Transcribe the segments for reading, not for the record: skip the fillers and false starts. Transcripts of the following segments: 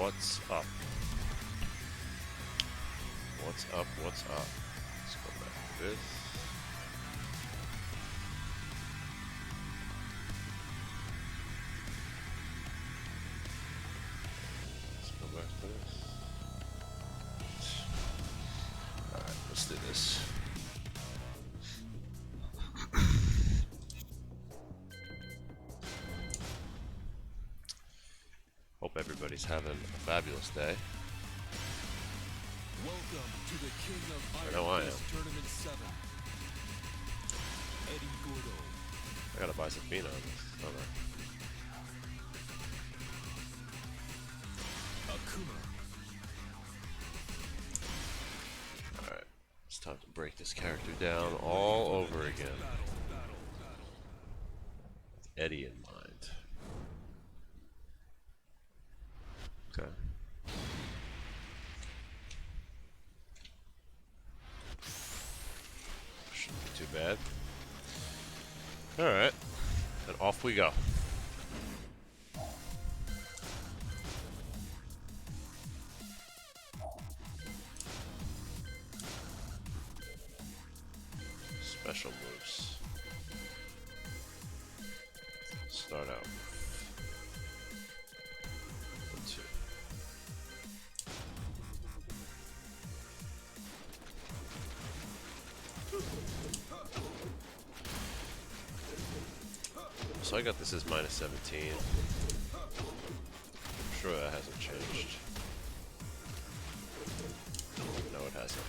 What's up? What's up? What's up? Let's go back to this. Let's go back to this. Alright, let's do this. Hope everybody's having a fabulous day. Welcome to the King of I know I am. Tournament 7. Eddy Gordo. I gotta buy some Fina on this, don't I? Akuma. Alright, it's time to break this character down all over again. With Eddy in mind. Okay. Shouldn't be too bad. Alright, and off we go. Special moves. Start out with 1, 2. So I got this as -17. I'm sure that hasn't changed. No, it hasn't.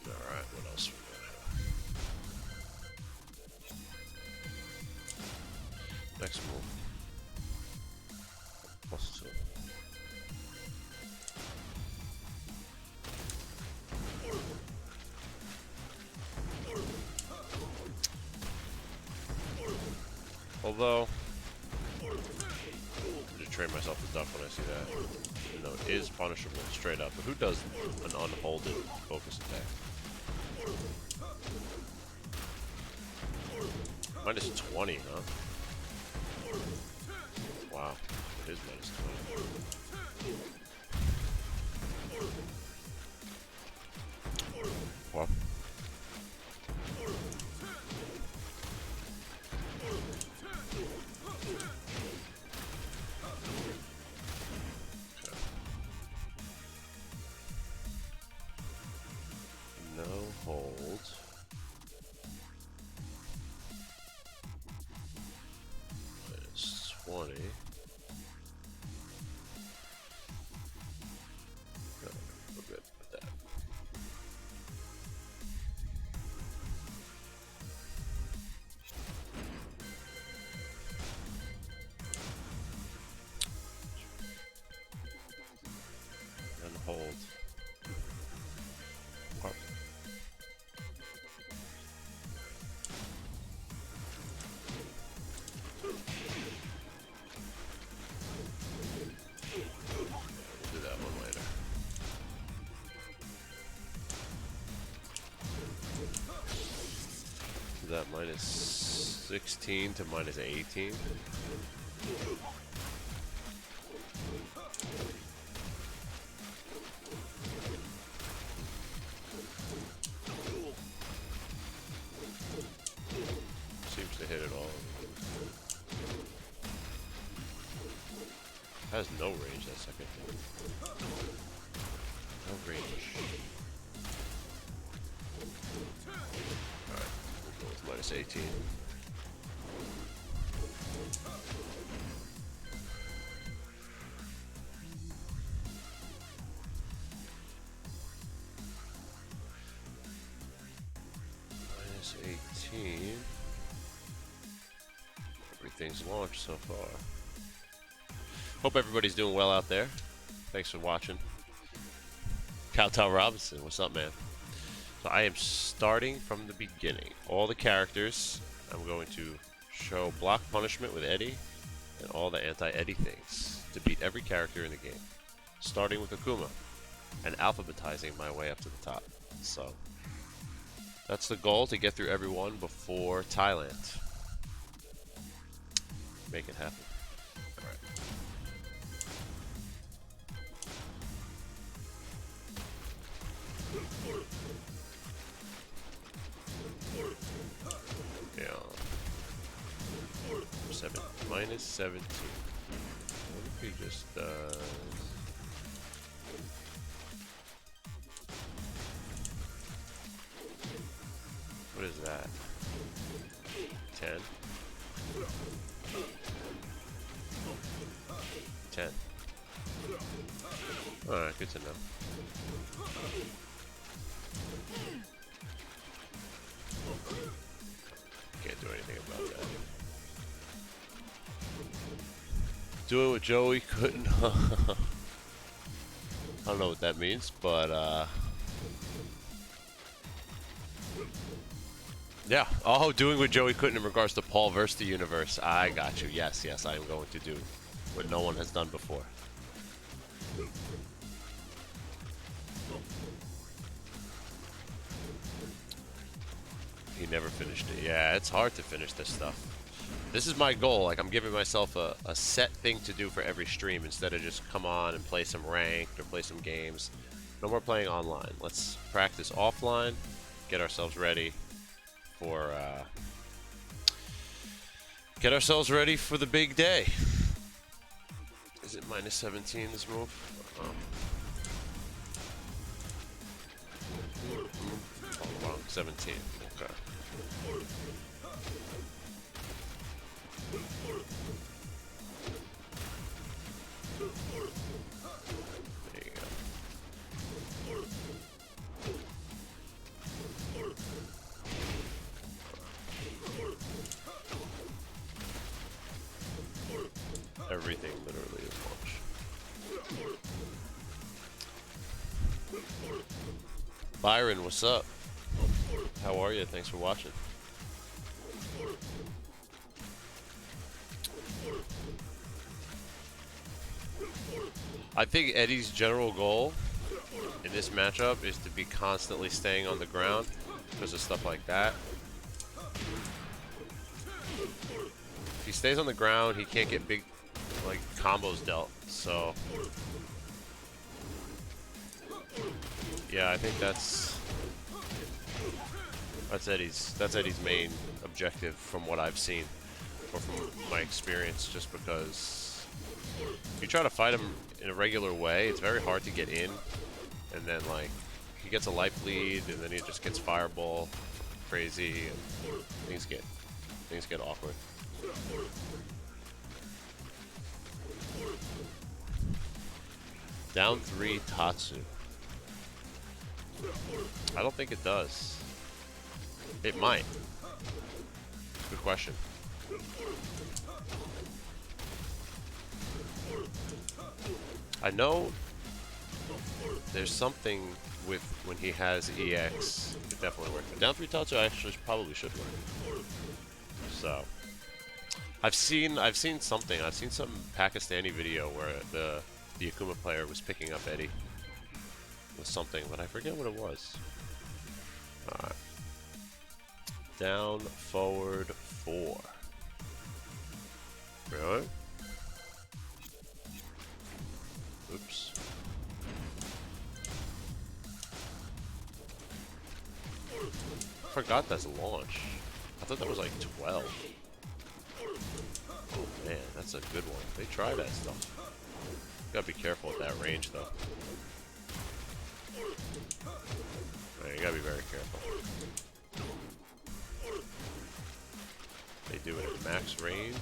Alright, what else we got here? Next move. +2. Although, I'm gonna train myself to duck when I see that. Even though it is punishable straight up. But who does an unholded focus attack? -20, huh? Wow, it is -20. Well. No hold. -20. No, we're good with that. And hold. Up. We'll do that one later. Do that -16 to -18. Seems to hit it all. Has no range, that second thing. No range. Alright, we'll go with -18. -18. Everything's launched so far. Hope everybody's doing well out there. Thanks for watching. Cowtown Robinson, what's up, man? So I am starting from the beginning. All the characters I'm going to Show block punishment with Eddy and all the anti-Eddy things to beat every character in the game, starting with Akuma and alphabetizing my way up to the top. So that's the goal, to get through everyone before Thailand. Make it happen. Alright. Yeah. Minus 17. What if he just does... What is that? 10? 10. Alright, good to know. Can't do anything about that. Do it with Joey couldn't. I don't know what that means, but yeah. Oh, doing what Joey couldn't in regards to Paul versus the universe. I got you. Yes, yes, I am going to do what no one has done before. He never finished it. Yeah, it's hard to finish this stuff. This is my goal. Like, I'm giving myself a set thing to do for every stream instead of just come on and play some ranked or play some games. No more playing online. Let's practice offline, get ourselves ready for the big day. Is it minus 17 this move? Oh, wrong. 17. Okay. There you go. Everything literally is launch. Byron, what's up? How are you? Thanks for watching. I think Eddy's general goal in this matchup is to be constantly staying on the ground because of stuff like that. If he stays on the ground, he can't get big, like, combos dealt. So, yeah, I think that's Eddy's main objective from what I've seen or from my experience. Just because if you try to fight him in a regular way, it's very hard to get in, and then like he gets a life lead, and then he just gets fireball crazy, and things get awkward. Down 3 Tatsu. I don't think it does. It might. Good question. I know there's something with when he has EX, it definitely works. But down 3 Tatsu actually probably should work. So I've seen something. I've seen some Pakistani video where the Akuma player was picking up Eddy with something, but I forget what it was. Alright. Down, forward, 4. Really? Oops. I forgot that's launch. I thought that was like 12. Oh man, that's a good one. They try that stuff. Gotta be careful with that range though. Right, you gotta be very careful. They do it at max range.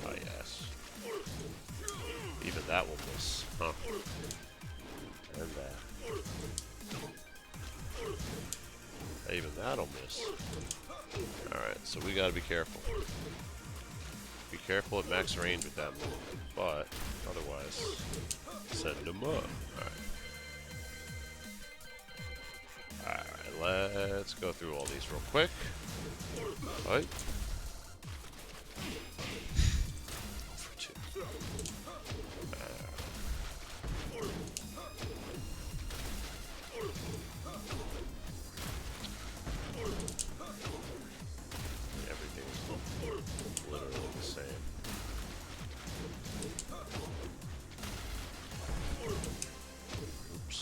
Oh yes. Even that will miss, huh? And that. Even that'll miss. Alright, so we gotta be careful. Be careful at max range with that move. But, otherwise, send them up. Alright. Alright, let's go through all these real quick. Right? For 2. Everything is literally the same. Oops.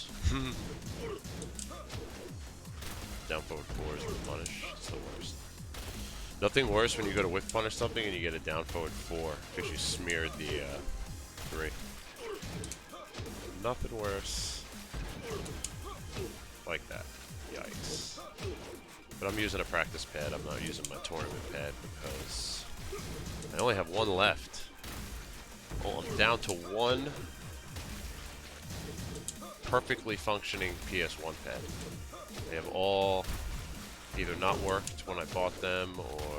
Down forward 4 is the punish. It's the worst. Nothing worse when you go to whiff punish something and you get a down forward 4 because you smeared the 3. Nothing worse. Like that. Yikes. But I'm using a practice pad. I'm not using my tournament pad because I only have 1 left. Oh, I'm down to 1 perfectly functioning PS1 pad. They have all either not worked when I bought them, or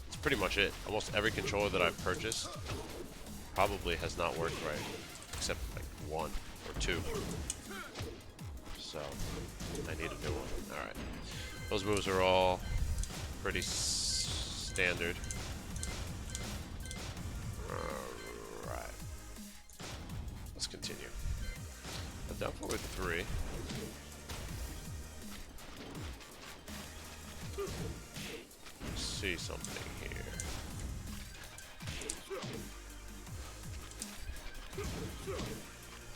it's pretty much it. Almost every controller that I've purchased probably has not worked right, except like 1 or 2. So I need a new one. Alright. Those moves are all pretty standard. Alright. Let's continue. Down forward 3. See something here.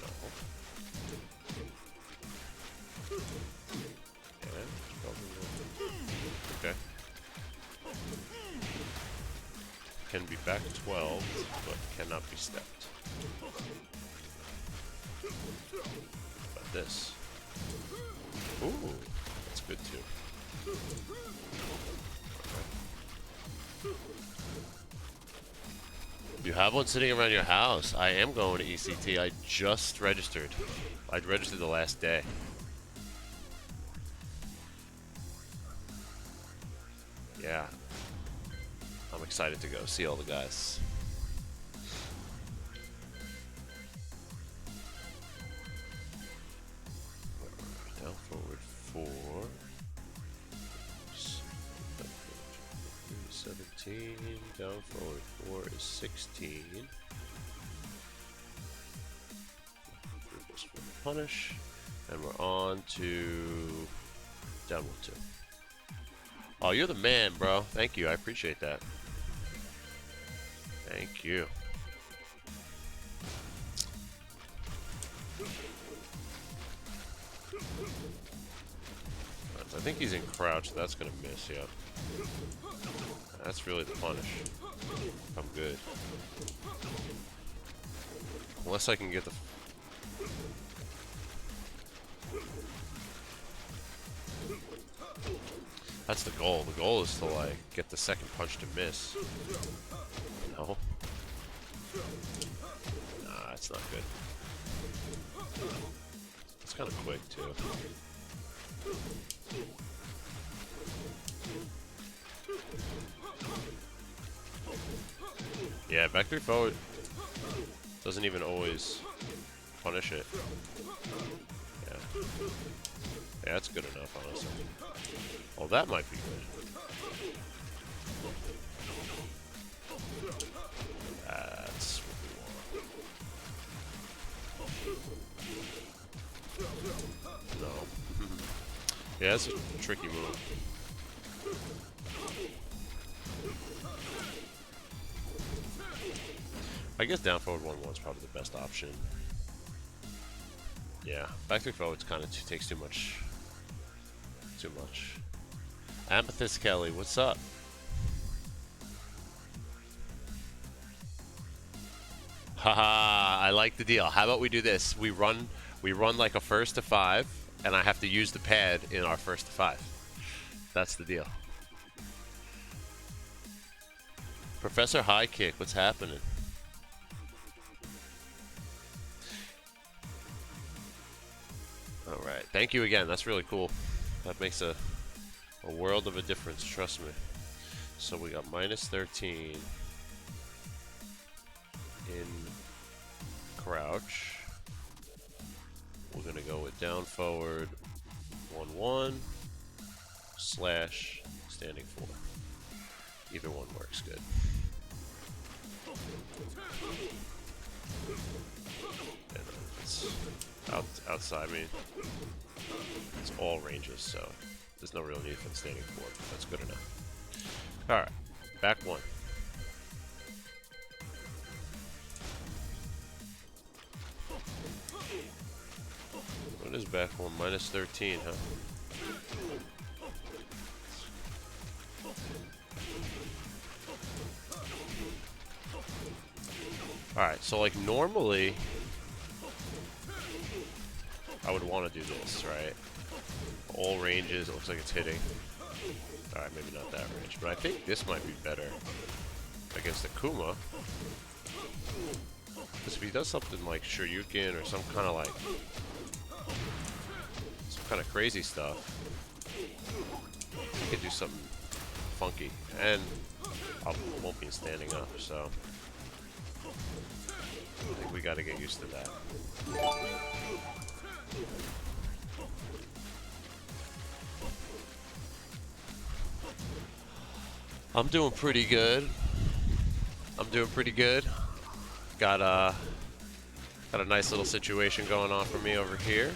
No. Okay. Can be back 12, but cannot be stepped. But this. Ooh, that's good too. Okay. You have one sitting around your house. I am going to ECT. I just registered. I registered the last day. Yeah. I'm excited to go see all the guys. Down forward 4. 17. Down forward 4 is 16. 3 plus 4 punish. And we're on to downward 2. Oh, you're the man, bro. Thank you. I appreciate that. Thank you. I think he's in crouch. That's gonna miss. Yeah. That's really the punish. I'm good. Unless I can get the. That's the goal. The goal is to like get the second punch to miss. No. Nah, it's not good. It's kind of quick too. Yeah, back 3 forward doesn't even always punish it. Yeah. Yeah, that's good enough, honestly. Well, that might be good. That's what we want. No. Yeah, that's a tricky move. I guess down forward 1-1 is probably the best option. Yeah, back 3 forwards kind of takes too much. Too much. Amethyst Kelly, what's up? Haha, I like the deal. How about we do this? We run like a first to 5, and I have to use the pad in our first to 5. That's the deal. Professor High Kick, what's happening? Alright, thank you again. That's really cool. That makes a world of a difference, trust me. So we got minus 13 in crouch. We're gonna go with down forward 1-1. slash standing 4. Either one works good. And it's outside. I mean, it's all ranges, so there's no real need for the standing 4. That's good enough. All right, back 1. What is back 1? Minus 13, huh? Alright, so like normally I would want to do this, right? All ranges, it looks like it's hitting. Alright, maybe not that range, but I think this might be better against Akuma. Because if he does something like Shoryuken or some kind of like crazy stuff, he could do something funky, and I won't be standing up, so I think we got to get used to that. I'm doing pretty good. Got a nice little situation going on for me over here.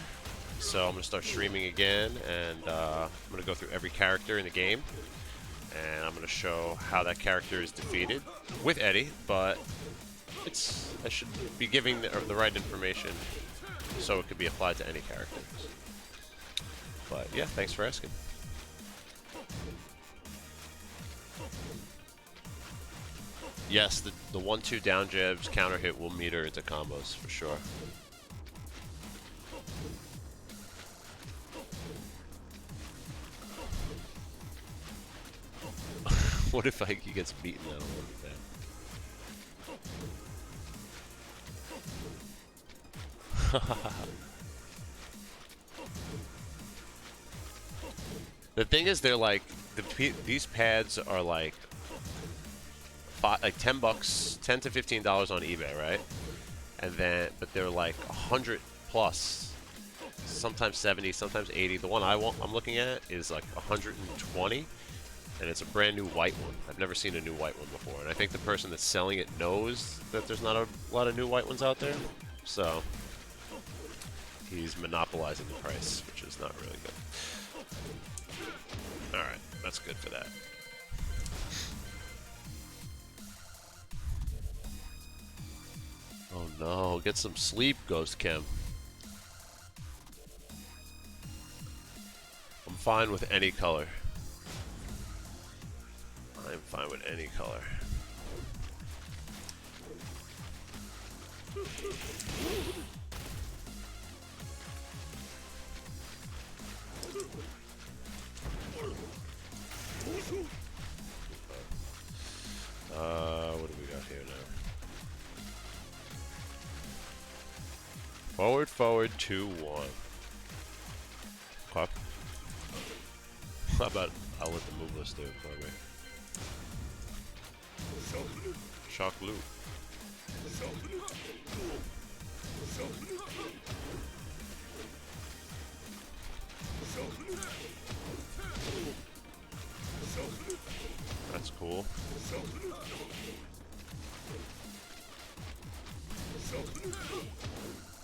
So I'm gonna start streaming again, and I'm gonna go through every character in the game, and I'm gonna show how that character is defeated with Eddy. But I should be giving the right information so it could be applied to any character. But yeah, thanks for asking. Yes, the 1-2 down jabs counter hit will meter into combos for sure. What if he gets beaten? I don't want that. The thing is, they're like these pads are like $10, $10 to $15 on eBay, right? And then, but they're like 100 plus, sometimes 70, sometimes 80. The one I'm looking at is like 120, and it's a brand new white one. I've never seen a new white one before, and I think the person that's selling it knows that there's not a lot of new white ones out there, so he's monopolizing the price, which is not really good. Alright, that's good for that. Oh no, get some sleep, Ghost Chem. I'm fine with any color. I'm fine with any color. What do we got here now? Forward, 2-1. Okay. How about I'll let the moveless do it for me. Shock loop. That's cool.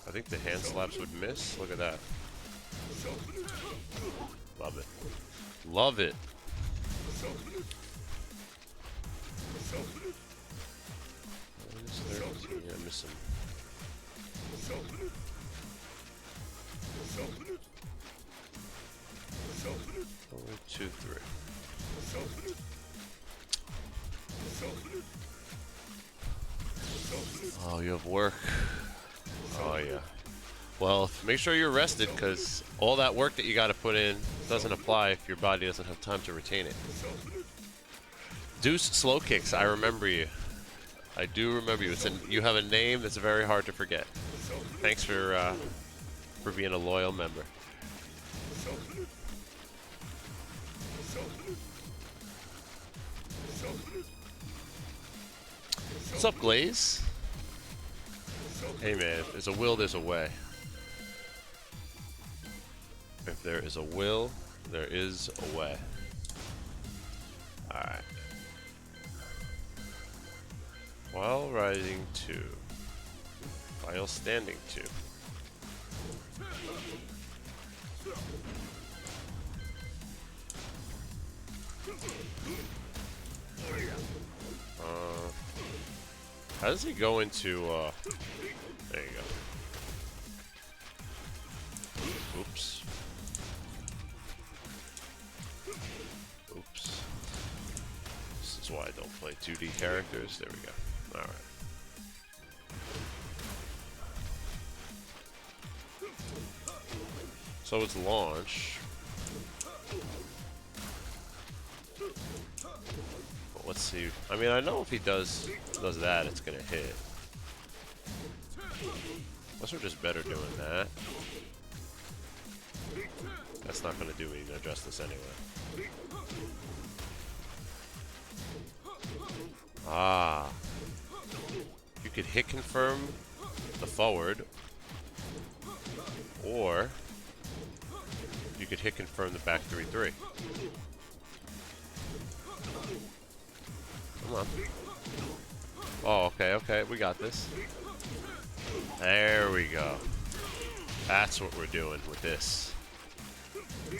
I think the hand slaps would miss. Look at that. Love it. Love it. Yeah, I miss him. 2, 3. Oh, you have work. Oh, yeah. Well, make sure you're rested, because all that work that you got to put in doesn't apply if your body doesn't have time to retain it. Deuce Slow Kicks, I remember you. I do remember you. You have a name that's very hard to forget. Thanks for being a loyal member. What's up, Glaze? Hey man, if there's a will, there's a way. If there is a will, there is a way. Alright. While riding 2. While standing 2. How does he go into, there you go. Oops. Oops. This is why I don't play 2D characters. There we go. Alright. So it's launch. But let's see. I mean, I know if he does that, it's gonna hit. Unless we're just better doing that. That's not gonna do me no justice anyway. Ah. You could hit confirm the forward, or you could hit confirm the back 3-3. Come on. Oh, okay, okay, we got this. There we go. That's what we're doing with this. We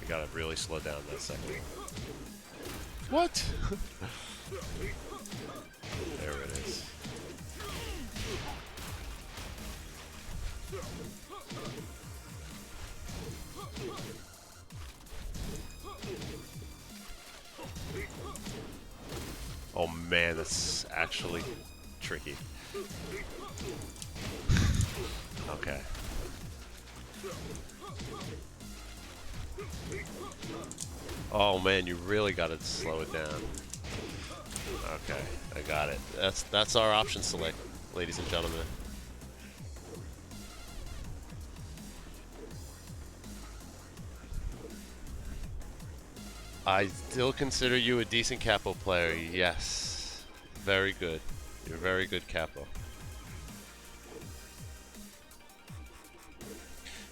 gotta really slow down that second. What? There it is. Oh man, that's actually tricky. Okay. Oh man, you really gotta slow it down. Okay, I got it. That's our option select, ladies and gentlemen. I still consider you a decent capo player, yes. Very good. You're a very good capo.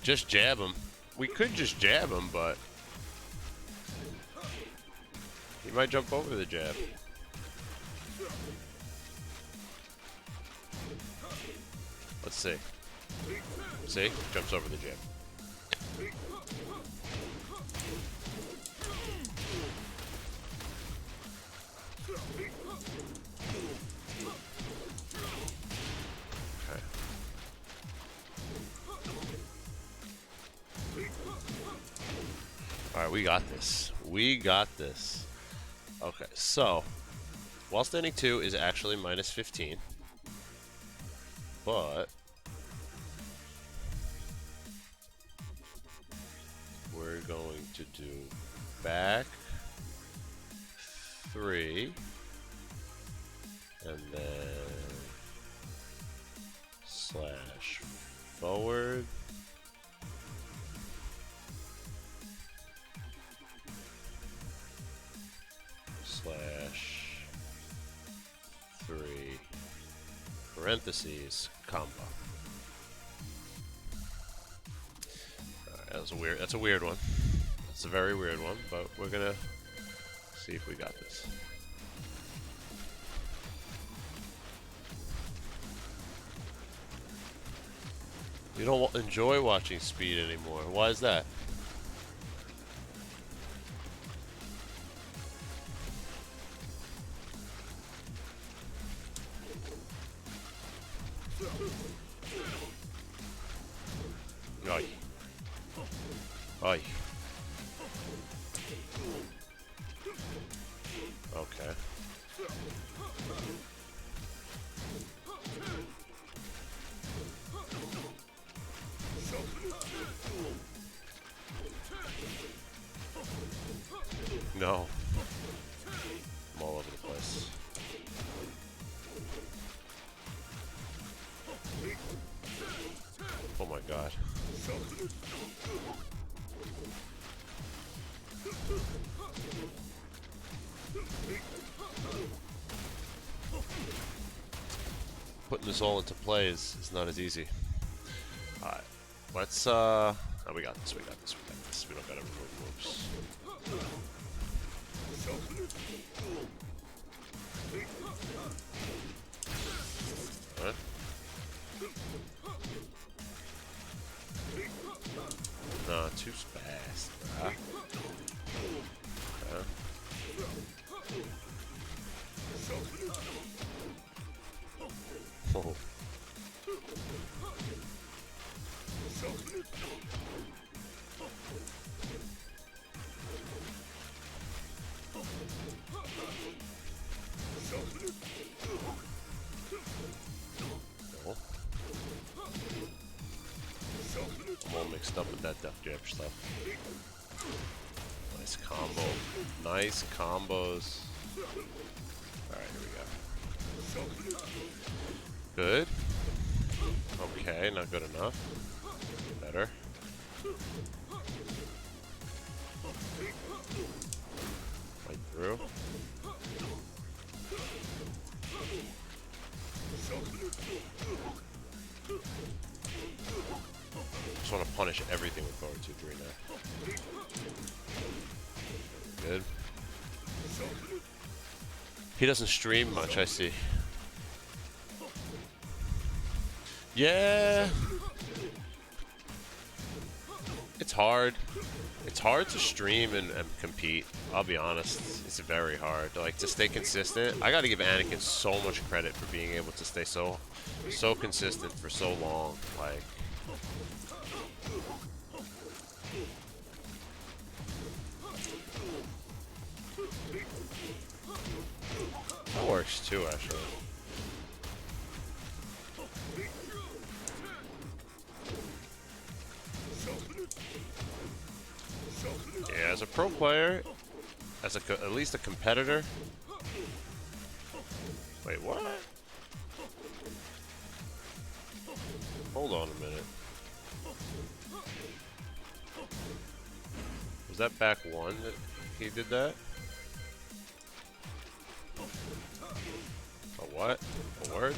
Just jab him. We could just jab him, but he might jump over the jab. Let's see. See? Jumps over the jab. Okay. Alright, we got this. We got this. Okay, so while standing 2 is actually minus 15. But we're going to do back 3 and then slash forward slash 3 parentheses combo. Alright, that's a weird one. That's a very weird one, but we're gonna see if we got this. You don't enjoy watching speed anymore. Why is that? Oi. Oi. Okay. No. I'm all over the place. Oh my god. Putting this all into play is not as easy. Alright. Let's oh, we got this, we got this, we got this. We don't gotta remove moves. up with that death grip stuff. Nice combo. Nice combos. Alright, here we go. Good. Okay, not good enough. Better. Right through. Just want to punish everything with forward 2-3 now. Good. He doesn't stream much, I see. Yeah. It's hard. It's hard to stream and compete. I'll be honest. It's very hard. Like, to stay consistent. I gotta give Anakin so much credit for being able to stay so consistent for so long. Like, that works too, actually. Yeah, as a pro player, as at least a competitor. Wait, what? Hold on a minute. Was that back one that he did that? A what? A word?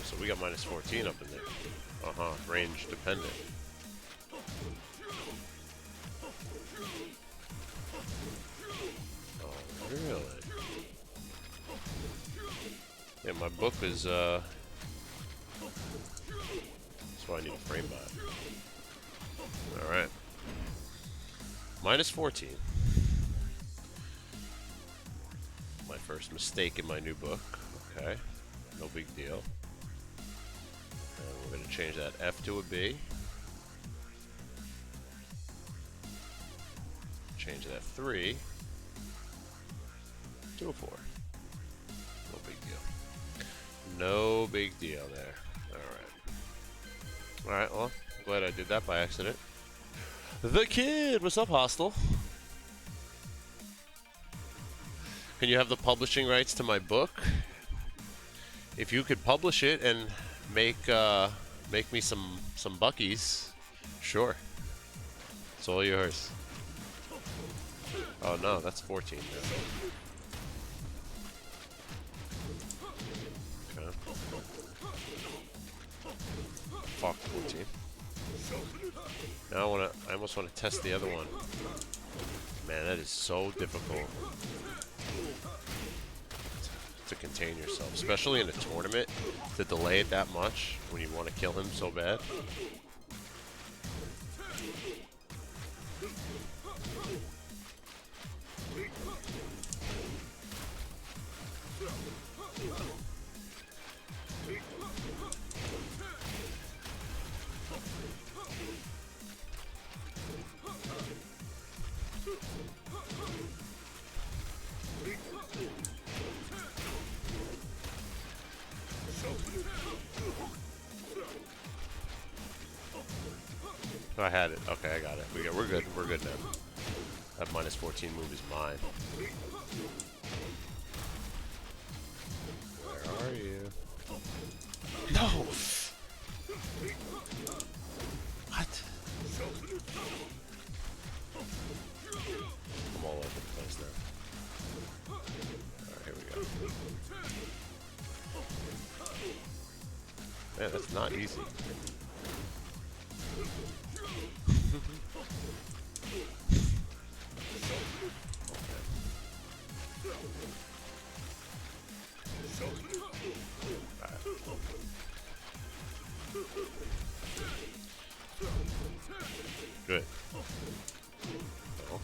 So we got minus 14 up in there. Uh-huh, range dependent. Oh, really? Yeah, my book is, that's why I need a frame by. Alright. Minus 14. My first mistake in my new book. Okay. No big deal. And we're going to change that F to a B. Change that 3 to a 4. No big deal. No big deal there. Alright. Alright, well, I'm glad I did that by accident. The Kid! What's up, Hostile? Can you have the publishing rights to my book? If you could publish it and make me some buckies, sure. It's all yours. Oh no, that's 14 now. Okay. Fuck, 14. Now I almost want to test the other one. Man, that is so difficult to contain yourself, especially in a tournament, to delay it that much when you want to kill him so bad. I had it. Okay, I got it. We're good. We're good now. That minus 14 move is mine. Where are you? No! What? I'm all over the place now. Alright, here we go. Man, that's not easy. Good. Oh.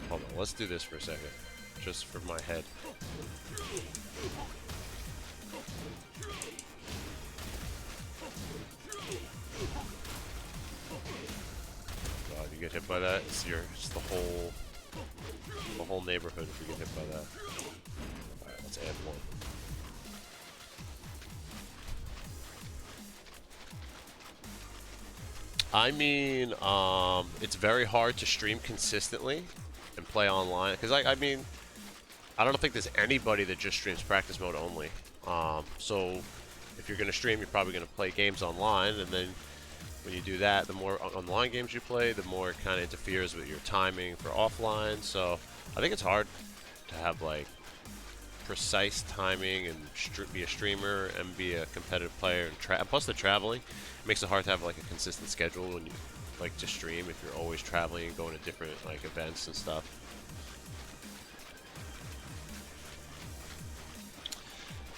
Hold on, let's do this for a second. Just for my head. God, you get hit by that, it's the whole neighborhood if you get hit by that. Alright, let's add one. I mean, it's very hard to stream consistently and play online. Because, I mean, I don't think there's anybody that just streams practice mode only. So, if you're going to stream, you're probably going to play games online. And then when you do that, the more online games you play, the more it kind of interferes with your timing for offline. So, I think it's hard to have, like, precise timing and be a streamer and be a competitive player. And plus the traveling makes it hard to have like a consistent schedule when you like to stream if you're always traveling and going to different like events and stuff.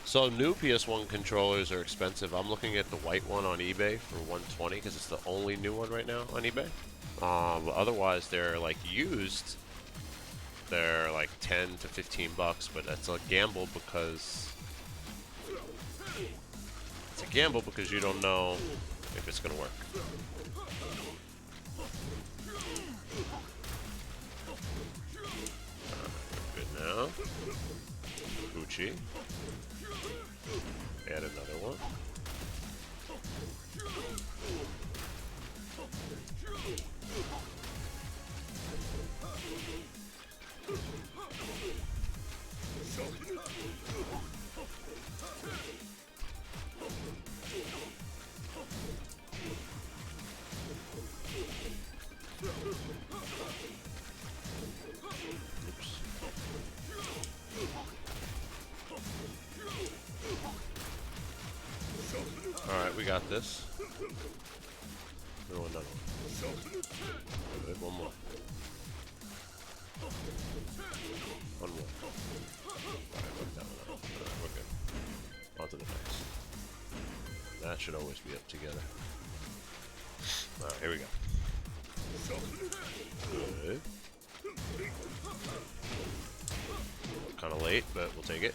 So new PS1 controllers are expensive. I'm looking at the white one on eBay for $120 because it's the only new one right now on eBay. But otherwise they're like used. They're like 10 to 15 bucks, but that's a gamble because you don't know if it's gonna work. Good now. Gucci. Add another one. Alright, we got this. Another one. Good, one more. One more. Alright, work that one out. Alright, we're good. On to the next. That should always be up together. Alright, here we go. Good. Kind of late, but we'll take it.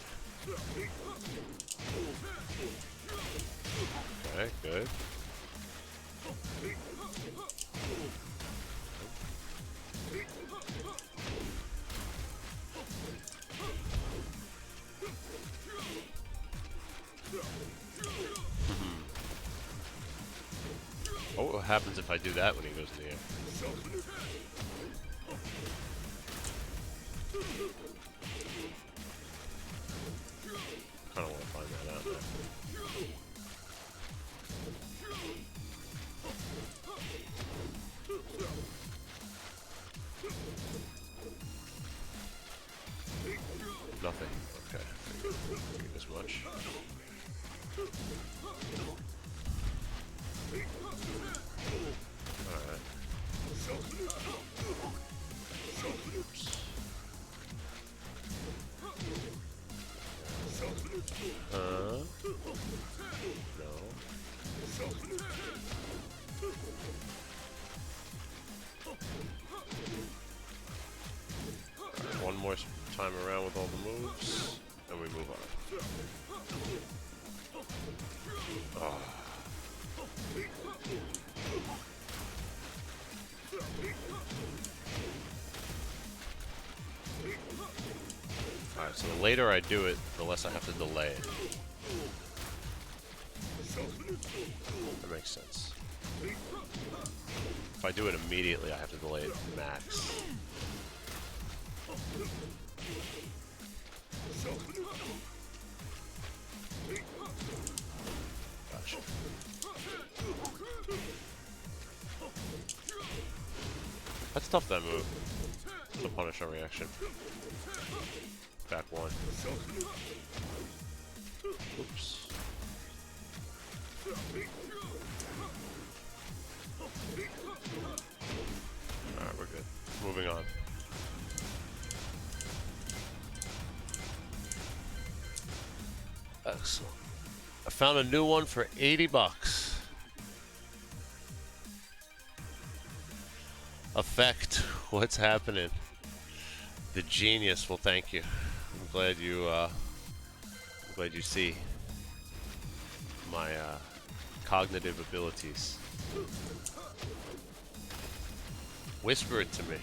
Okay, good. Oh, what happens if I do that when he goes in the air? Kind of want to find that out now. Nothing. Okay. Figured as much. Alright. Oops. No. Right, one more time around with all the moves, and we move on. Oh. Alright, so the later I do it, the less I have to delay it. That makes sense. If I do it immediately, I have to delay it max. Gotcha. That's tough, that move. The Punisher reaction. Back one. Oops. Alright, we're good. Moving on. Excellent. I found a new one for 80 bucks. Effect. What's happening? The genius. Well, thank you. I'm glad you see my cognitive abilities. Whisper it to me.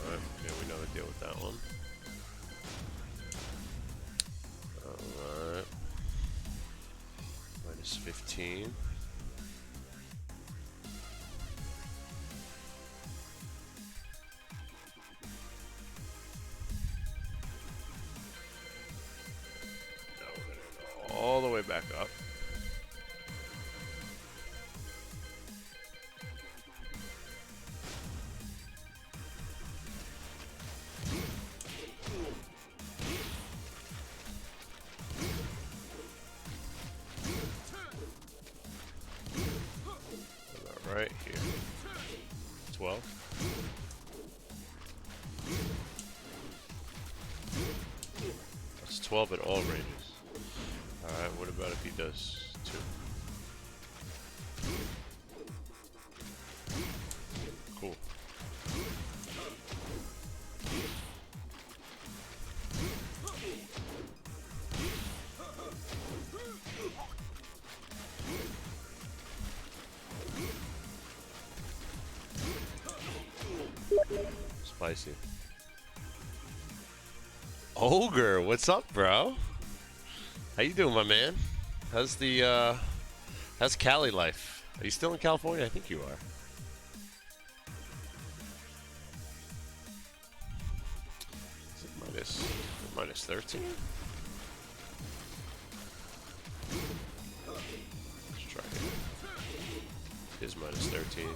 Alright, deal with that one. Alright. Minus 15. Now we're gonna go all the way back up. Right here. 12. That's 12 at all ranges. Alright, what about if he does 2? Cool. Spicy. Ogre, what's up, bro? How you doing, my man? How's Cali life? Are you still in California? I think you are. Is it minus 13? Let's try it. It is minus 13.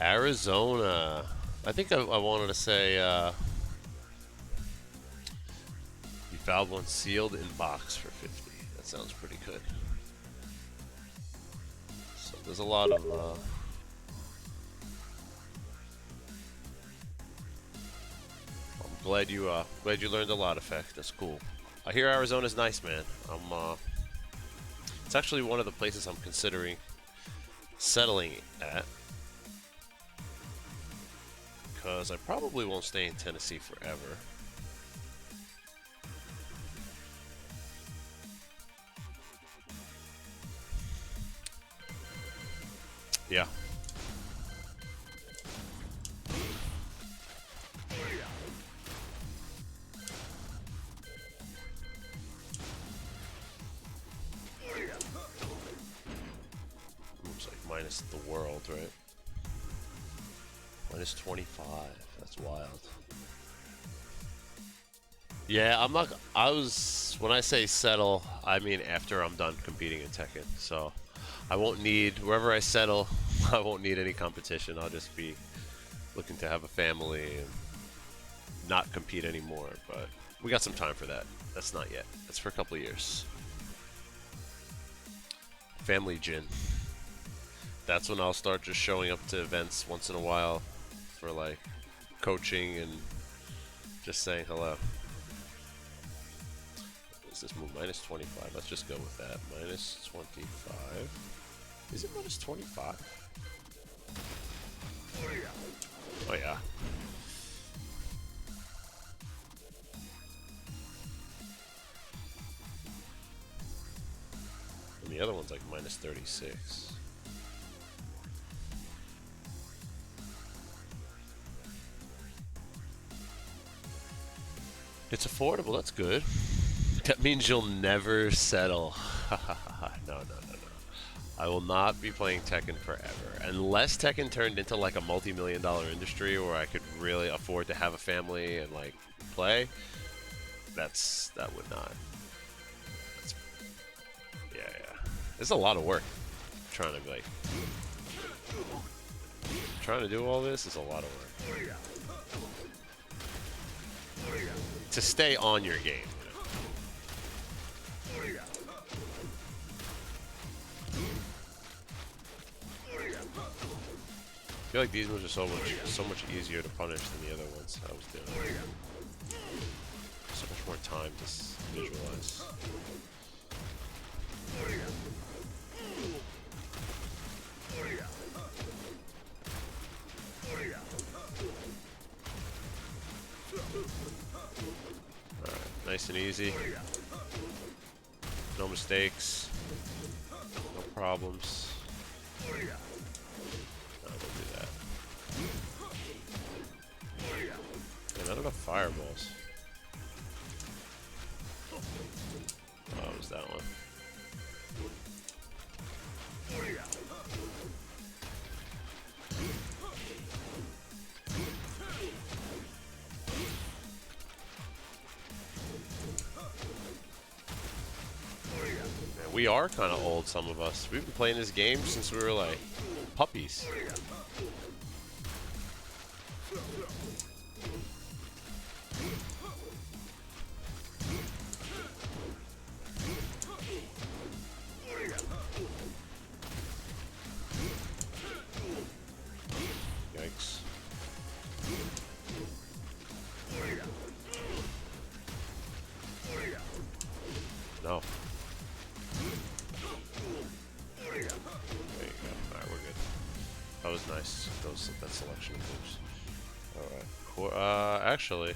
Arizona. I think I wanted to say you found one sealed in box for 50. That sounds pretty good. So there's a lot of I'm glad you learned a lot, Effect. That's cool. I hear Arizona's nice, man. It's actually one of the places I'm considering settling at. Because I probably won't stay in Tennessee forever. Yeah. Looks like minus the world, right? Minus 25. That's wild. Yeah, when I say settle, I mean after I'm done competing in Tekken. So I won't need, wherever I settle, I won't need any competition. I'll just be looking to have a family and not compete anymore. But we got some time for that. That's not yet. That's for a couple of years. Family Jin. That's when I'll start just showing up to events once in a while for like coaching and just saying hello. What is this move? Minus 25. Let's just go with that. Minus 25. Is it minus 25? Oh yeah. And the other one's like minus 36. It's affordable, that's good. That means you'll never settle. No. I will not be playing Tekken forever. Unless Tekken turned into like a multi-million-dollar industry where I could really afford to have a family and like play. That would not. Yeah. It's a lot of work. Trying to do all this is a lot of work. To stay on your game. I feel like these moves are so much easier to punish than the other ones I was doing. So much more time to visualize. Alright, nice and easy. No mistakes. problems. No, don't do that. Yeah, not enough fireballs. Oh, it was that one. Man, we are kind of old, some of us. We've been playing this game since we were like puppies. Yikes. No. There you go. Alright, we're good. That was nice. That selection of moves. Alright. Actually, I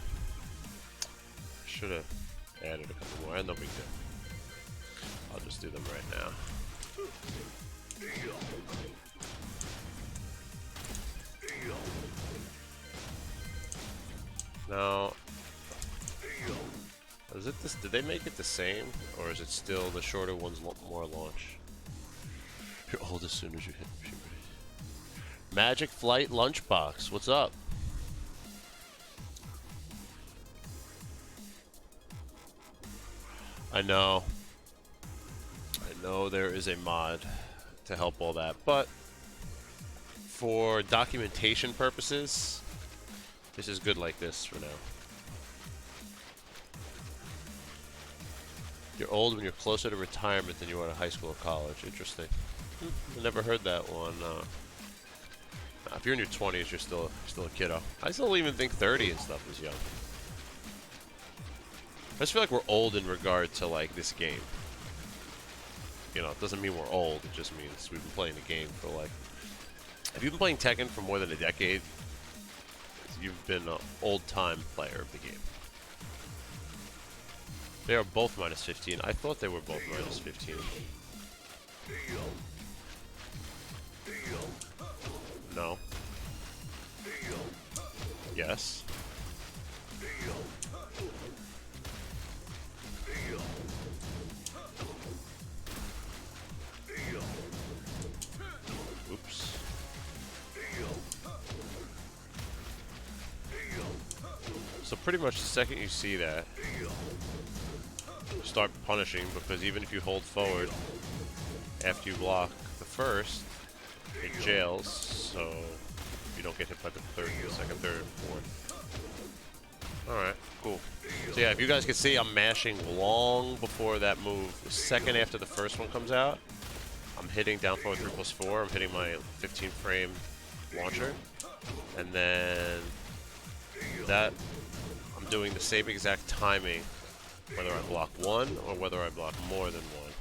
should have added a couple more. No big deal. I'll just do them right now. Now, is it this? Did they make it the same, or is it still the shorter ones more launch? You're old as soon as you hit puberty. Magic Flight Lunchbox, what's up? I know there is a mod to help all that, but for documentation purposes, this is good like this for now. You're old when you're closer to retirement than you are to high school or college. Interesting. I never heard that one. If you're in your 20s, you're still a kiddo. I still even think 30 and stuff is young. I just feel like we're old in regard to like this game. You know, it doesn't mean we're old. It just means we've been playing the game for like. If you've been playing Tekken for more than a decade, you've been an old-time player of the game. They are both minus 15. I thought they were both minus 15. No. Yes. Oops. So pretty much the second you see that, start punishing, because even if you hold forward after you block the first, it jails, so you don't get hit by the third, the second, third, and fourth. Alright, cool. So yeah, if you guys can see, I'm mashing long before that move. The second after the first one comes out, I'm hitting down forward 3+4, I'm hitting my 15 frame launcher, and then that, I'm doing the same exact timing whether I block one or whether I block more than one.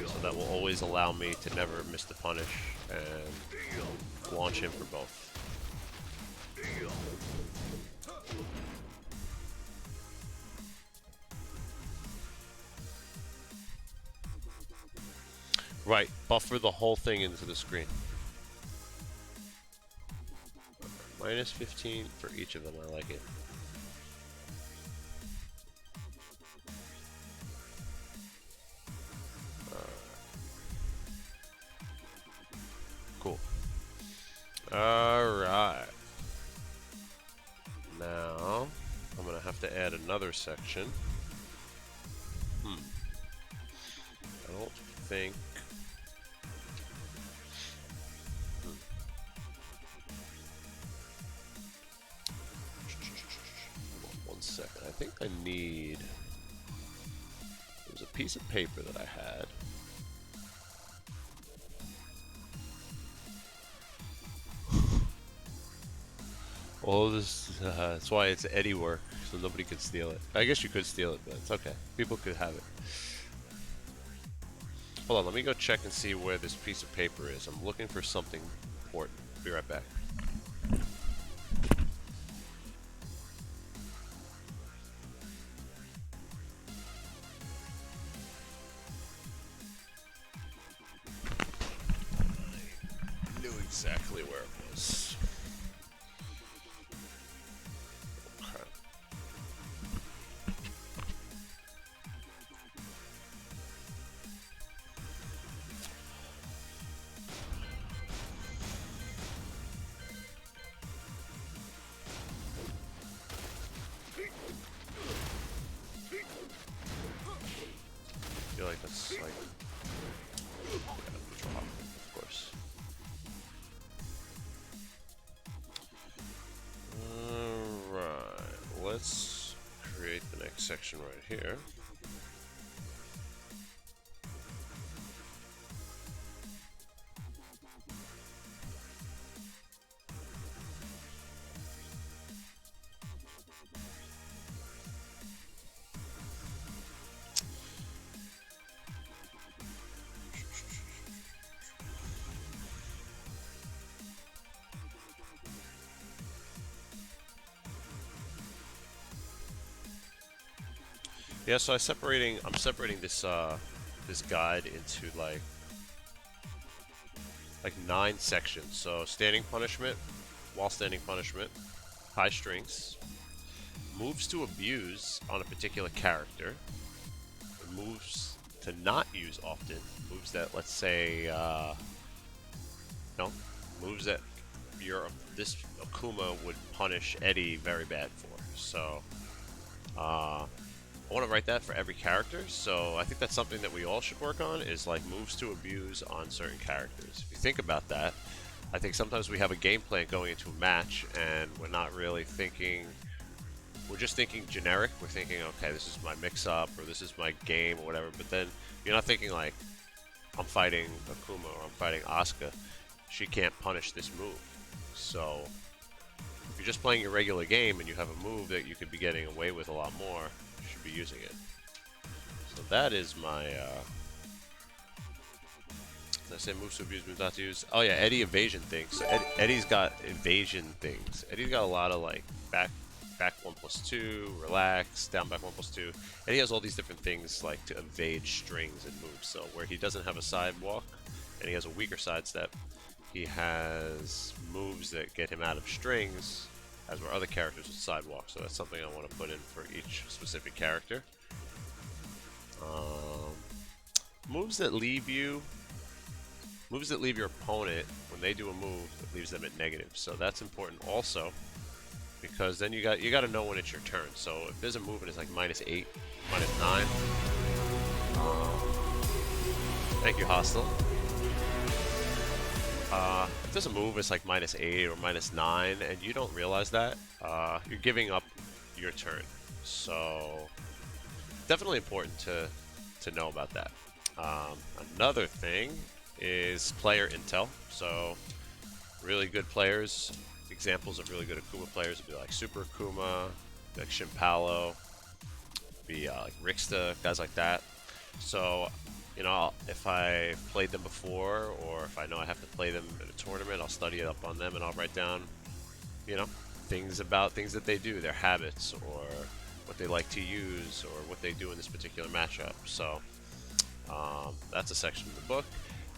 So that will always allow me to never miss the punish and launch him for both. Right, buffer the whole thing into the screen. Minus 15 for each of them, I like it. Cool. Alright. Now, I'm gonna have to add another section. I don't think... One second. I think I need... There was a piece of paper that I had. All this, that's why it's Eddy work, so nobody could steal it. I guess you could steal it, but it's okay. People could have it. Hold on, let me go check and see where this piece of paper is. I'm looking for something important. Be right back. exactly where it was. Okay. I feel like that's like, yeah, drop, of course. Alright, let's create the next section right here. Yeah, so I'm separating this this guide into like 9 sections. So standing punishment, while standing punishment, high strings, moves to abuse on a particular character, moves to not use often, moves that, let's say, no, moves that this Akuma would punish Eddy very bad for. So I want to write that for every character, so I think that's something that we all should work on, is like moves to abuse on certain characters. If you think about that, I think sometimes we have a game plan going into a match and we're not really thinking, we're just thinking generic. We're thinking, okay, this is my mix-up, or this is my game, or whatever, but then you're not thinking like, I'm fighting Akuma, or I'm fighting Asuka. She can't punish this move. So if you're just playing your regular game and you have a move that you could be getting away with a lot more, you should be using it. So that is my, did I say moves to abuse, moves not to use? Oh yeah, Eddy evasion things. So Eddy's got evasion things. Eddy's got a lot of like back 1+2, relax, down back 1+2. Eddy has all these different things like to evade strings and moves. So where he doesn't have a sidewalk and he has a weaker sidestep, he has moves that get him out of strings, as where other characters with sidewalk. So that's something I want to put in for each specific character. Moves that leave your opponent, when they do a move, it leaves them at negative. So that's important also, because then you got to know when it's your turn. So if there's a move and it's like -8, -9, thank you, Hostile. If there's a move it's like -8 or -9 and you don't realize that, you're giving up your turn. So definitely important to know about that. Another thing is player intel. So really good players, examples of really good Akuma players would be like Super Akuma, like Shimpalo, be like Rixta, guys like that. So, you know, if I've played them before, or if I know I have to play them in a tournament, I'll study up on them and I'll write down, you know, things that they do, their habits, or what they like to use, or what they do in this particular matchup. So that's a section of the book.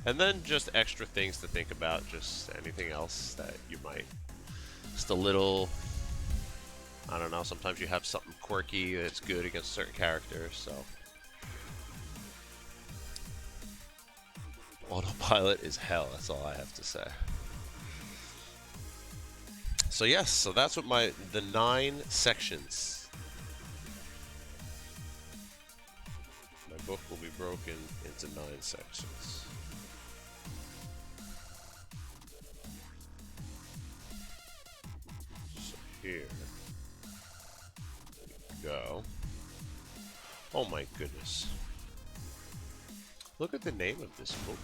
And then just extra things to think about, just anything else that you might, just a little, I don't know, sometimes you have something quirky that's good against certain characters, so. Autopilot is hell, that's all I have to say. So yes, so that's what the 9 sections. My book will be broken into 9 sections. So here we go. Oh my goodness. Look at the name of this book.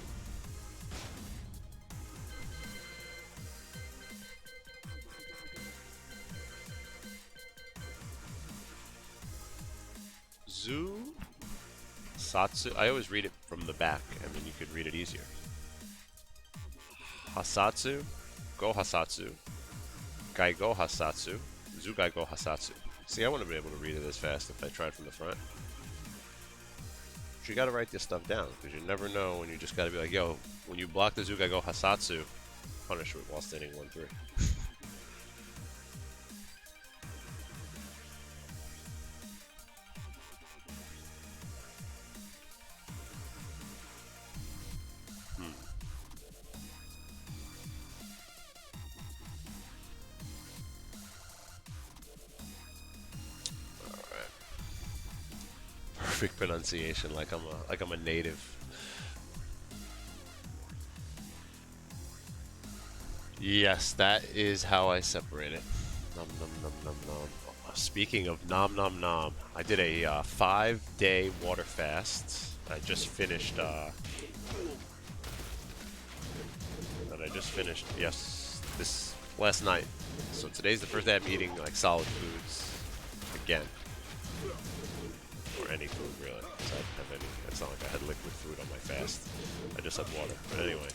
Satsu. I always read it from the back, and then you could read it easier. Hasatsu, Go Hasatsu, Gaigo Hasatsu, Zugaigo Hasatsu. See, I wouldn't be able to read it as fast if I tried from the front. But you gotta write this stuff down, because you never know when you just gotta be like, yo, when you block the Zugaigo Hasatsu, punished with while standing 1-3. Perfect pronunciation, like I'm a native. Yes, that is how I separate it. Nom nom nom nom nom. Speaking of nom nom nom, I did a 5-day water fast. I just finished. Yes, this last night. So today's the first day I'm eating like solid foods again. Or any food really. So I don't have any. It's not like I had liquid food on my fast. I just had water. But anyway,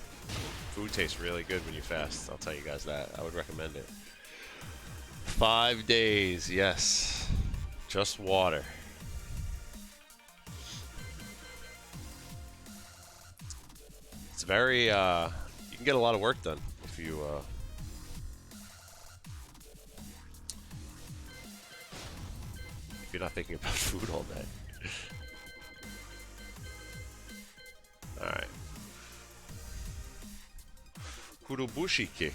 food tastes really good when you fast. I'll tell you guys that. I would recommend it. 5 days, yes. Just water. It's very, you can get a lot of work done if you, if you're not thinking about food all day. Alright. Kurobushi kick.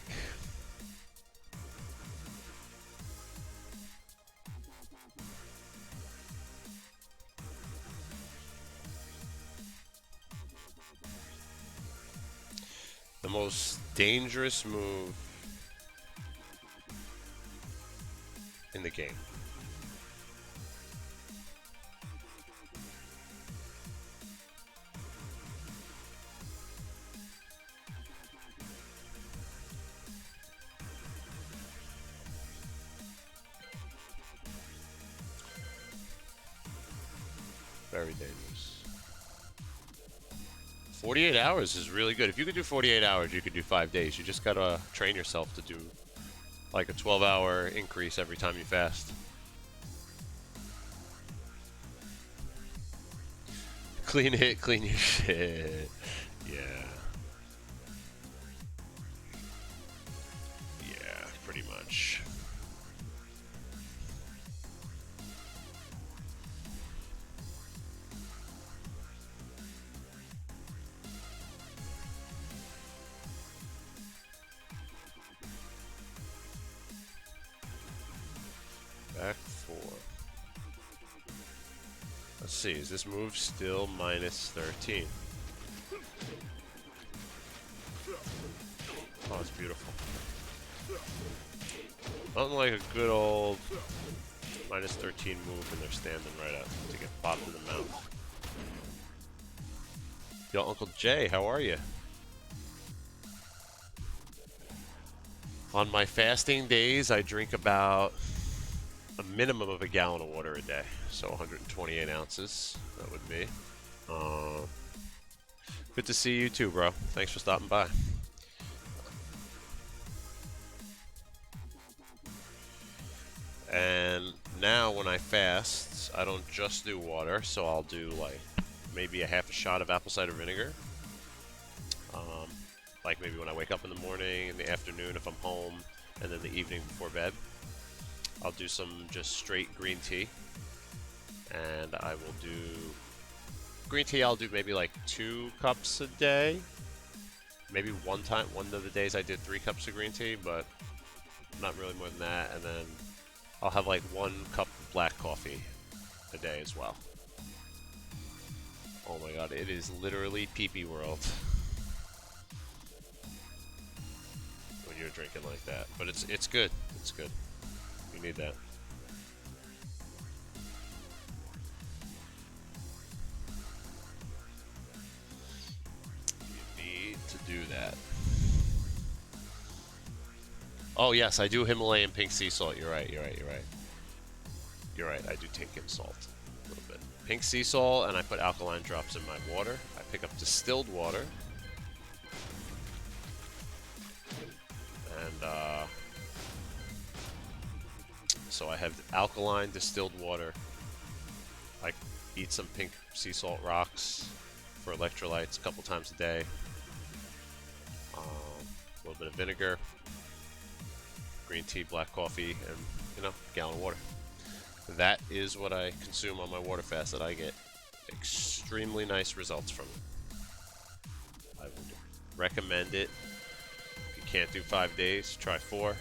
The most dangerous move in the game. Very dangerous. 48 hours is really good. If you could do 48 hours, you could do 5 days. You just gotta train yourself to do like a 12-hour increase every time you fast. Clean it, clean your shit. Yeah. Yeah, pretty much. Back 4. Let's see, is this move still minus 13? Oh, it's beautiful. Nothing like a good old minus 13 move when they're standing right up to get popped in the mouth. Yo, Uncle Jay, how are you? On my fasting days, I drink about a minimum of a gallon of water a day, so 128 ounces, that would be. Good to see you too, bro. Thanks for stopping by. And now when I fast, I don't just do water, so I'll do like maybe a half a shot of apple cider vinegar. Like maybe when I wake up in the morning, in the afternoon if I'm home, and then the evening before bed. I'll do some just straight green tea, and I will do green tea. I'll do maybe like 2 cups a day. Maybe one of the days I did 3 cups of green tea, but not really more than that. And then I'll have like 1 cup of black coffee a day as well. Oh my god, it is literally pee-pee world when you're drinking like that. But it's good. It's good. You need that. You need to do that. Oh yes, I do Himalayan pink sea salt. You're right. You're right. You're right. You're right. I do Tekken salt a little bit. Pink sea salt, and I put alkaline drops in my water. I pick up distilled water, and so I have alkaline distilled water. I eat some pink sea salt rocks for electrolytes a couple times a day. A little bit of vinegar, green tea, black coffee, and, you know, a gallon of water. That is what I consume on my water fast that I get extremely nice results from it. I would recommend it. If you can't do 5 days, try 4.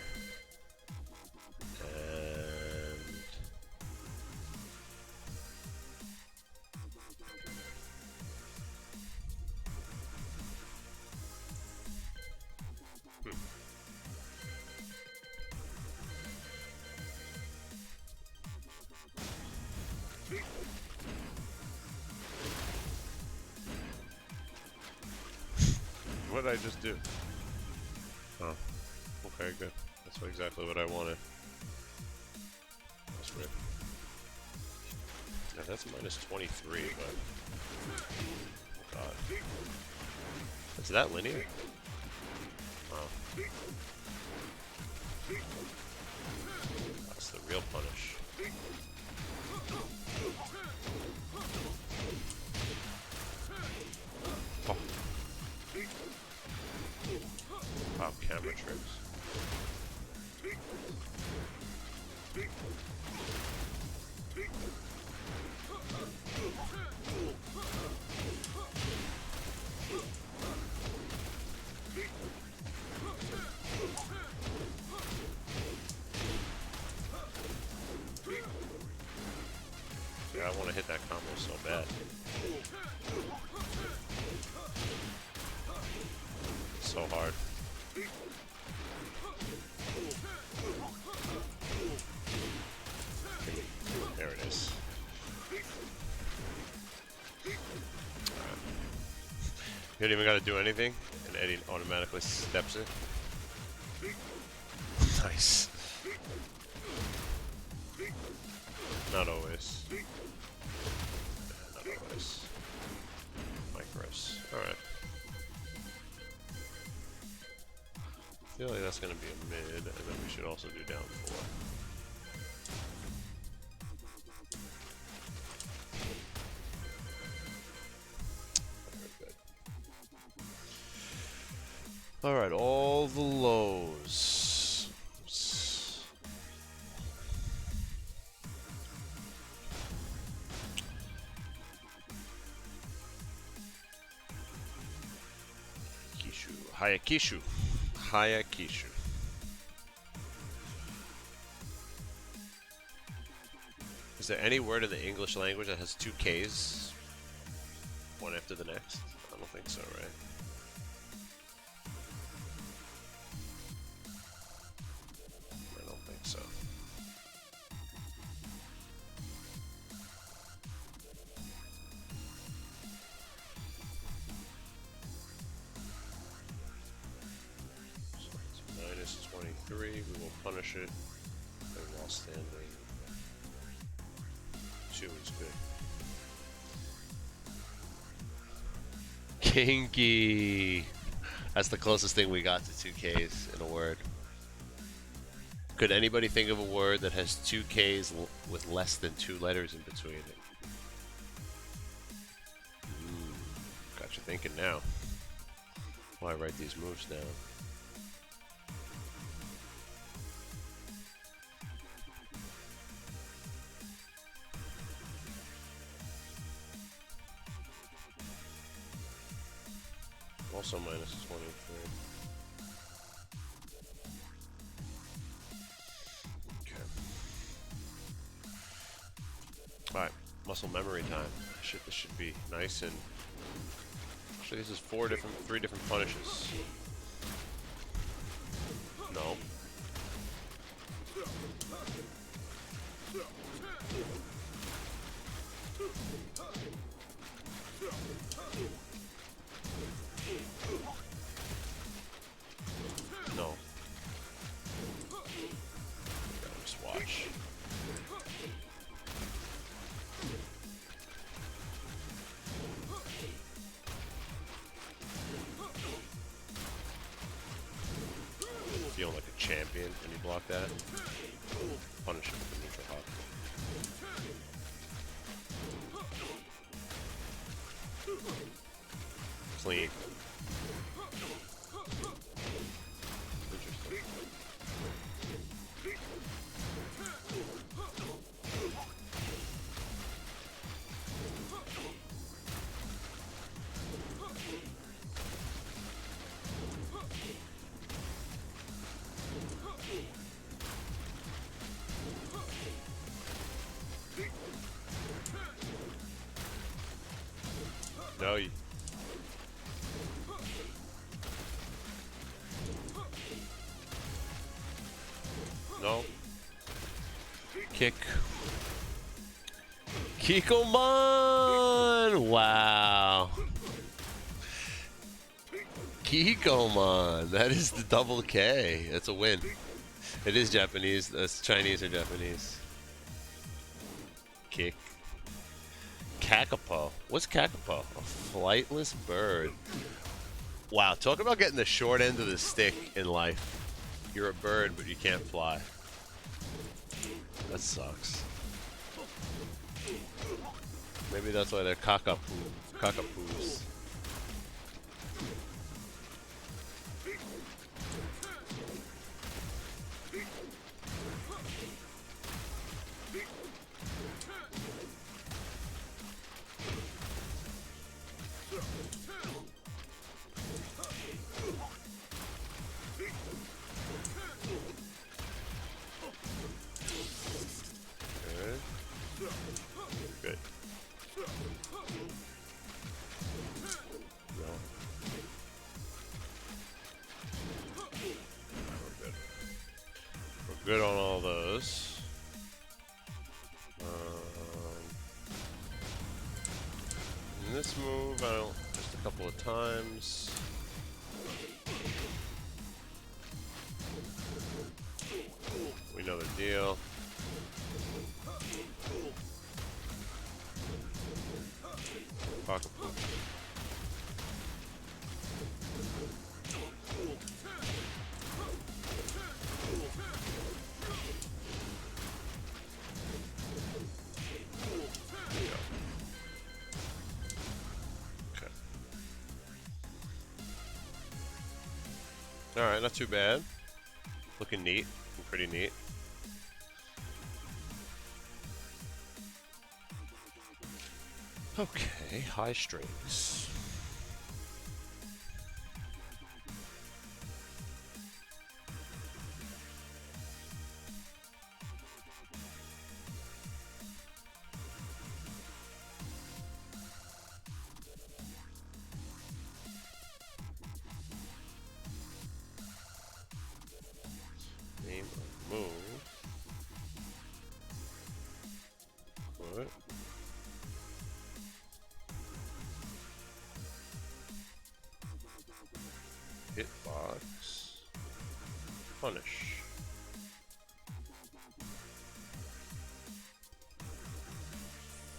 What did I just do? Oh, okay, good. That's exactly what I wanted. That's weird. Yeah, that's minus 23, but... Oh, God. Is that linear? Oh. That's the real punish. Oh. Wow, camera tricks. Yeah, I want to hit that combo so bad. So hard. There it is. Alright. You don't even got to do anything, and Eddie automatically steps it. Nice. Not always. Not always. Micros. Alright. I feel like that's going to be a mid, and then we should also do down 4. Alright, all the lows. Kishu. Hayakishu. Hayakishu. Is there any word in the English language that has 2 Ks? One after the next? I don't think so, right? I don't think so. So it's minus 23, we will punish it. And while standing, 2 is good. Kinky! That's the closest thing we got to 2 Ks in a word. Could anybody think of a word that has 2 Ks with less than 2 letters in between it? Got you thinking now. Why write these moves down? Also minus 23. Okay. Alright, muscle memory time. This should be nice and... Actually, this is 3 different punishes. No. No. Just watch. Feeling like a champion when you block that. Punish him with the neutral hop. Clean. No. Kick. Kikoman! Wow. Kikoman. That is the double K. That's a win. It is Japanese. That's Chinese or Japanese. Kick. Kakapo. What's Kakapo? A flightless bird. Wow, talk about getting the short end of the stick in life. You're a bird, but you can't fly. That sucks. Maybe that's why they're cockapoos. Good. No. We're good. We're good on all those. In this move, I don't. Just a couple of times. We know the deal. Pocket push. Okay. Alright, not too bad. Looking neat. Pretty neat. Okay, high strings. Name of move. What? Hitbox. Punish.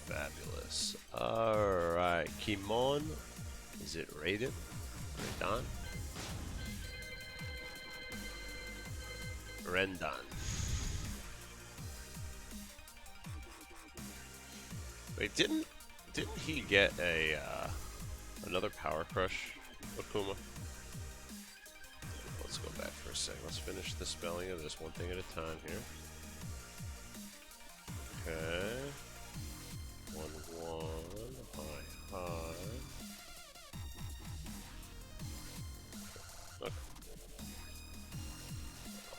Fabulous. Alright, Kimon. Is it rated? Rendan? Rendan. Wait, didn't he get a another Power Crush Akuma? Let's go back for a second. Let's finish the spelling of this one thing at a time here. Okay. 1-1. High. Okay.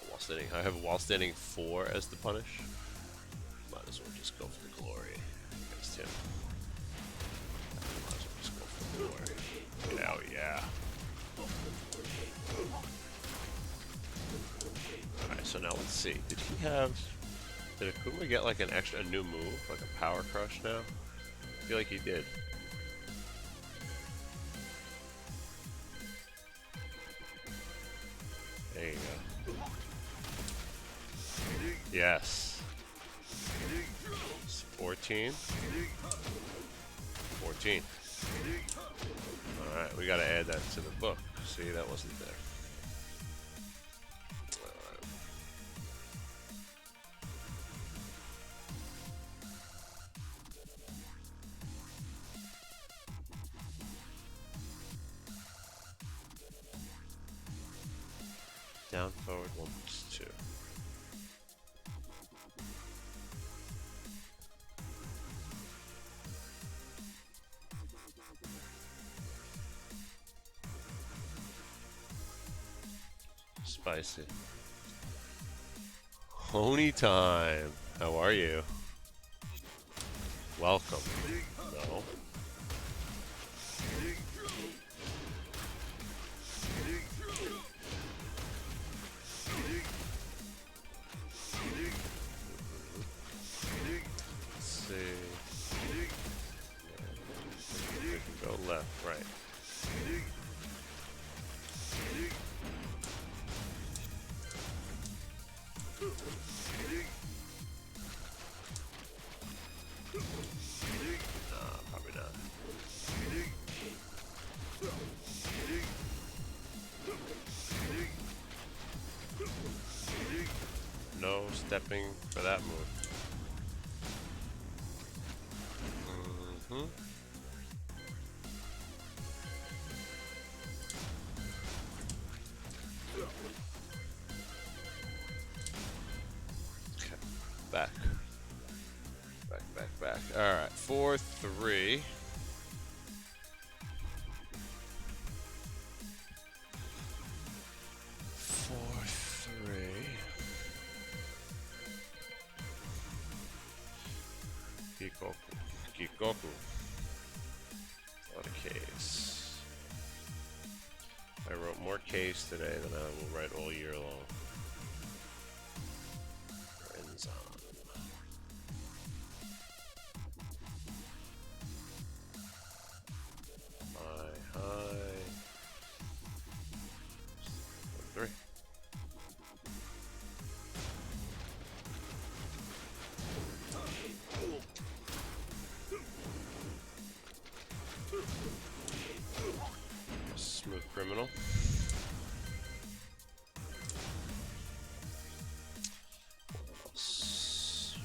While standing, I have while standing 4 as the punish. Might as well just go for the glory against him. Might as well just go for the glory. Get out, yeah. Alright, so now let's see. Did Akuma get like a new move, like a Power Crush now? I feel like he did. There you go. Yes. 14. 14. Alright, we gotta add that to the book. See, that wasn't there. Alright. Down, forward, 1, 2. Spicy. Honey time. How are you? Welcome. No. stepping for that move. Mm-hmm. Okay, back. Back. Alright, 4-3. 4-3. Kikoku. What a case. I wrote more case today than I will write all year long. Renzon. High. 3. Smooth criminal. What else?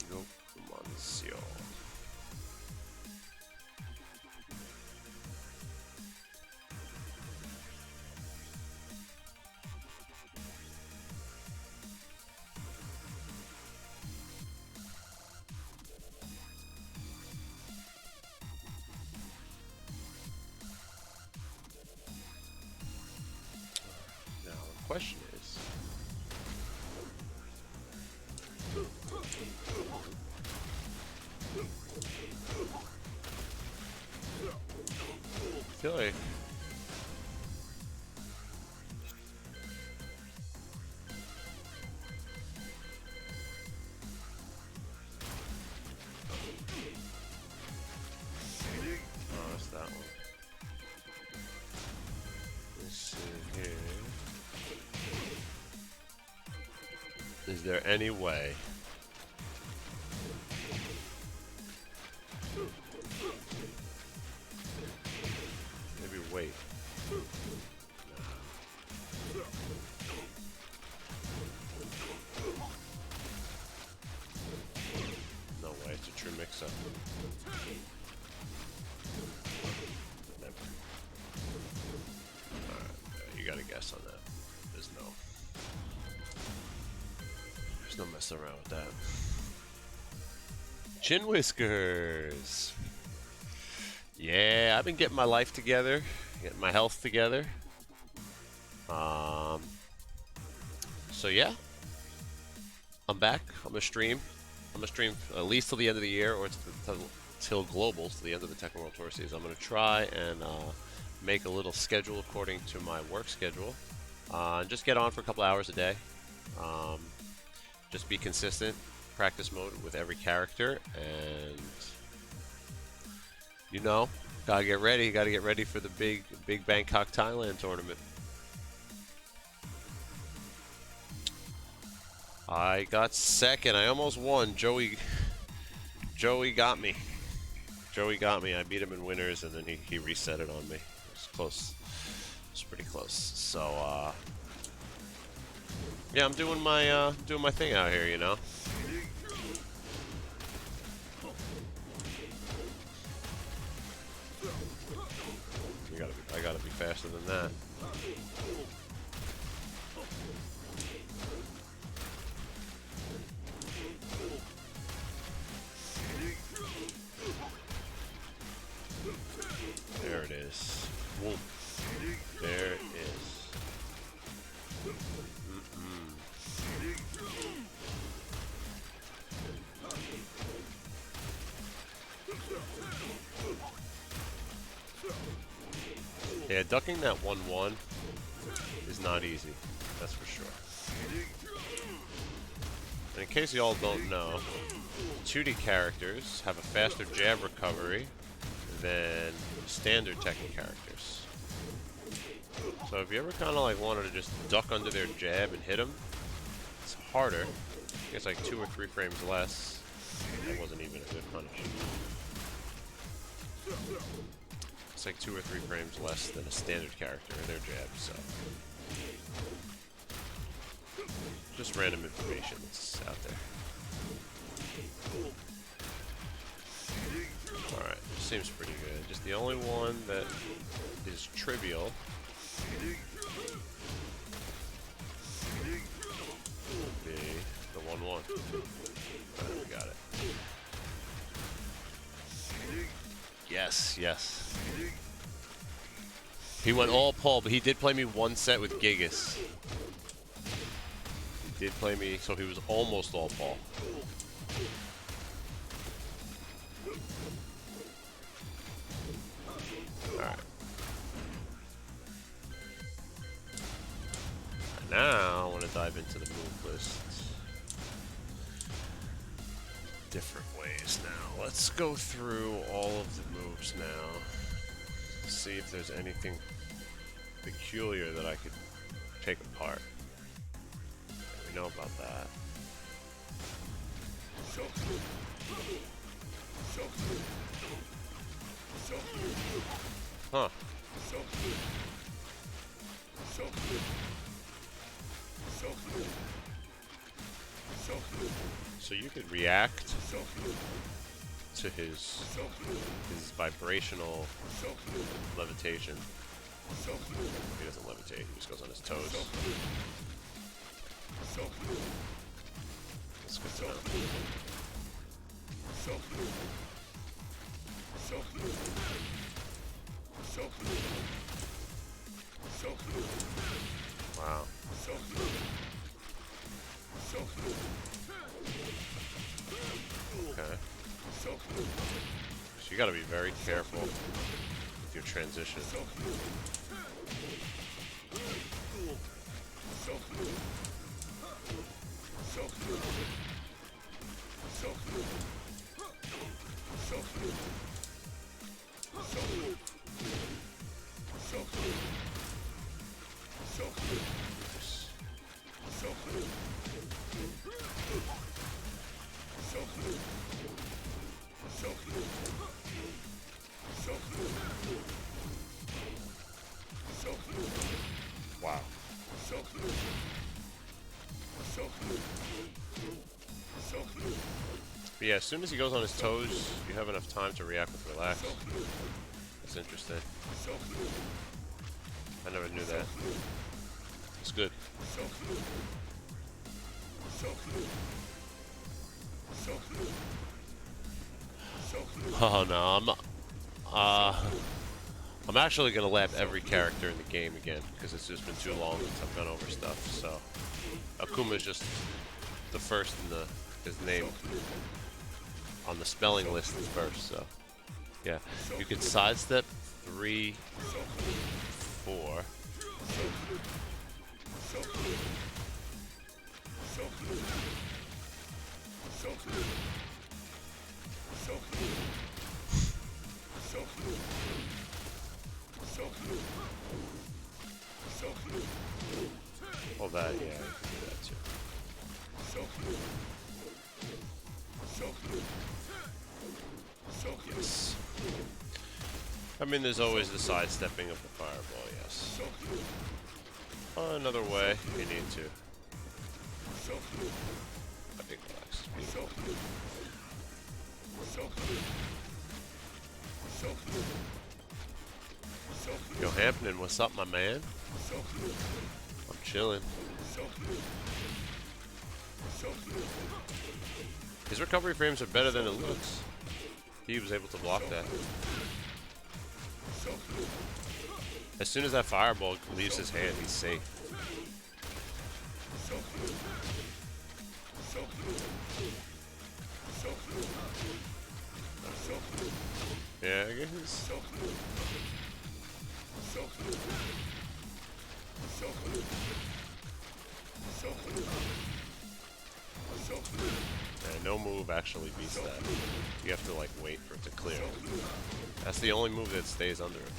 Go, Mancio. Now the question is, I feel like that's that one. Let's see here. Is there any way? Maybe wait. No way, it's a true mix-up. Never. Alright, you gotta guess on that. There's no messing around with that. Chin whiskers. Yeah, I've been getting my life together, getting my health together. So yeah, I'm back. I'm gonna stream. I'm gonna stream at least till the end of the year, or till globals, to the end of the Tekken World Tour season. I'm gonna try and make a little schedule according to my work schedule. And just get on for a couple hours a day. Just be consistent, practice mode with every character, and you know, gotta get ready. Gotta get ready for the big Bangkok, Thailand tournament. I got second. I almost won. Joey got me. Joey got me. I beat him in winners, and then he reset it on me. It was close. It was pretty close. So yeah, I'm doing my thing out here, you know. I gotta be faster than that. There it is. Whoa. There it is. Yeah, ducking that 1-1 is not easy. That's for sure. And in case y'all don't know, 2D characters have a faster jab recovery than standard Tekken characters. So if you ever kind of like wanted to just duck under their jab and hit them, it's harder. It's like 2 or 3 frames less. That wasn't even a good punish. It's like 2 or 3 frames less than a standard character in their jab, so. Just random information that's out there. Alright, seems pretty good. Just the only one that is trivial would be the 1-1. Alright, we got it. Yes, yes. He went all Paul, but he did play me 1 set with Gigas. He did play me, so he was almost all Paul. Alright. Now, I want to dive into the move list. Different ways now. Let's go through all of the moves now. See if there's anything peculiar that I could take apart. We know about that. Huh. So you could react to his vibrational levitation. He doesn't levitate, he just goes on his toes. That's good to know. Wow. Okay. So you gotta be very careful with your transition. Wow. But yeah, as soon as he goes on his toes, you have enough time to react with relax. That's interesting. I never knew that. It's good. Oh no, I'm actually gonna lap every character in the game again because it's just been too long since I've gone over stuff. So Akuma is just the first in his name on the spelling list is first. So yeah, you can sidestep 3, 4. All that, yeah, I can do that too. Yes. I mean, there's always the sidestepping of the fireball, yes. Another way, you need to. I think relax is beautiful. Yo, Hampton, what's up, my man? I'm chilling. His recovery frames are better than it looks. He was able to block that. As soon as that fireball leaves his hand, he's safe. Yeah, I guess. Yeah, no move actually beats that. You have to like wait for it to clear. That's the only move that stays under it.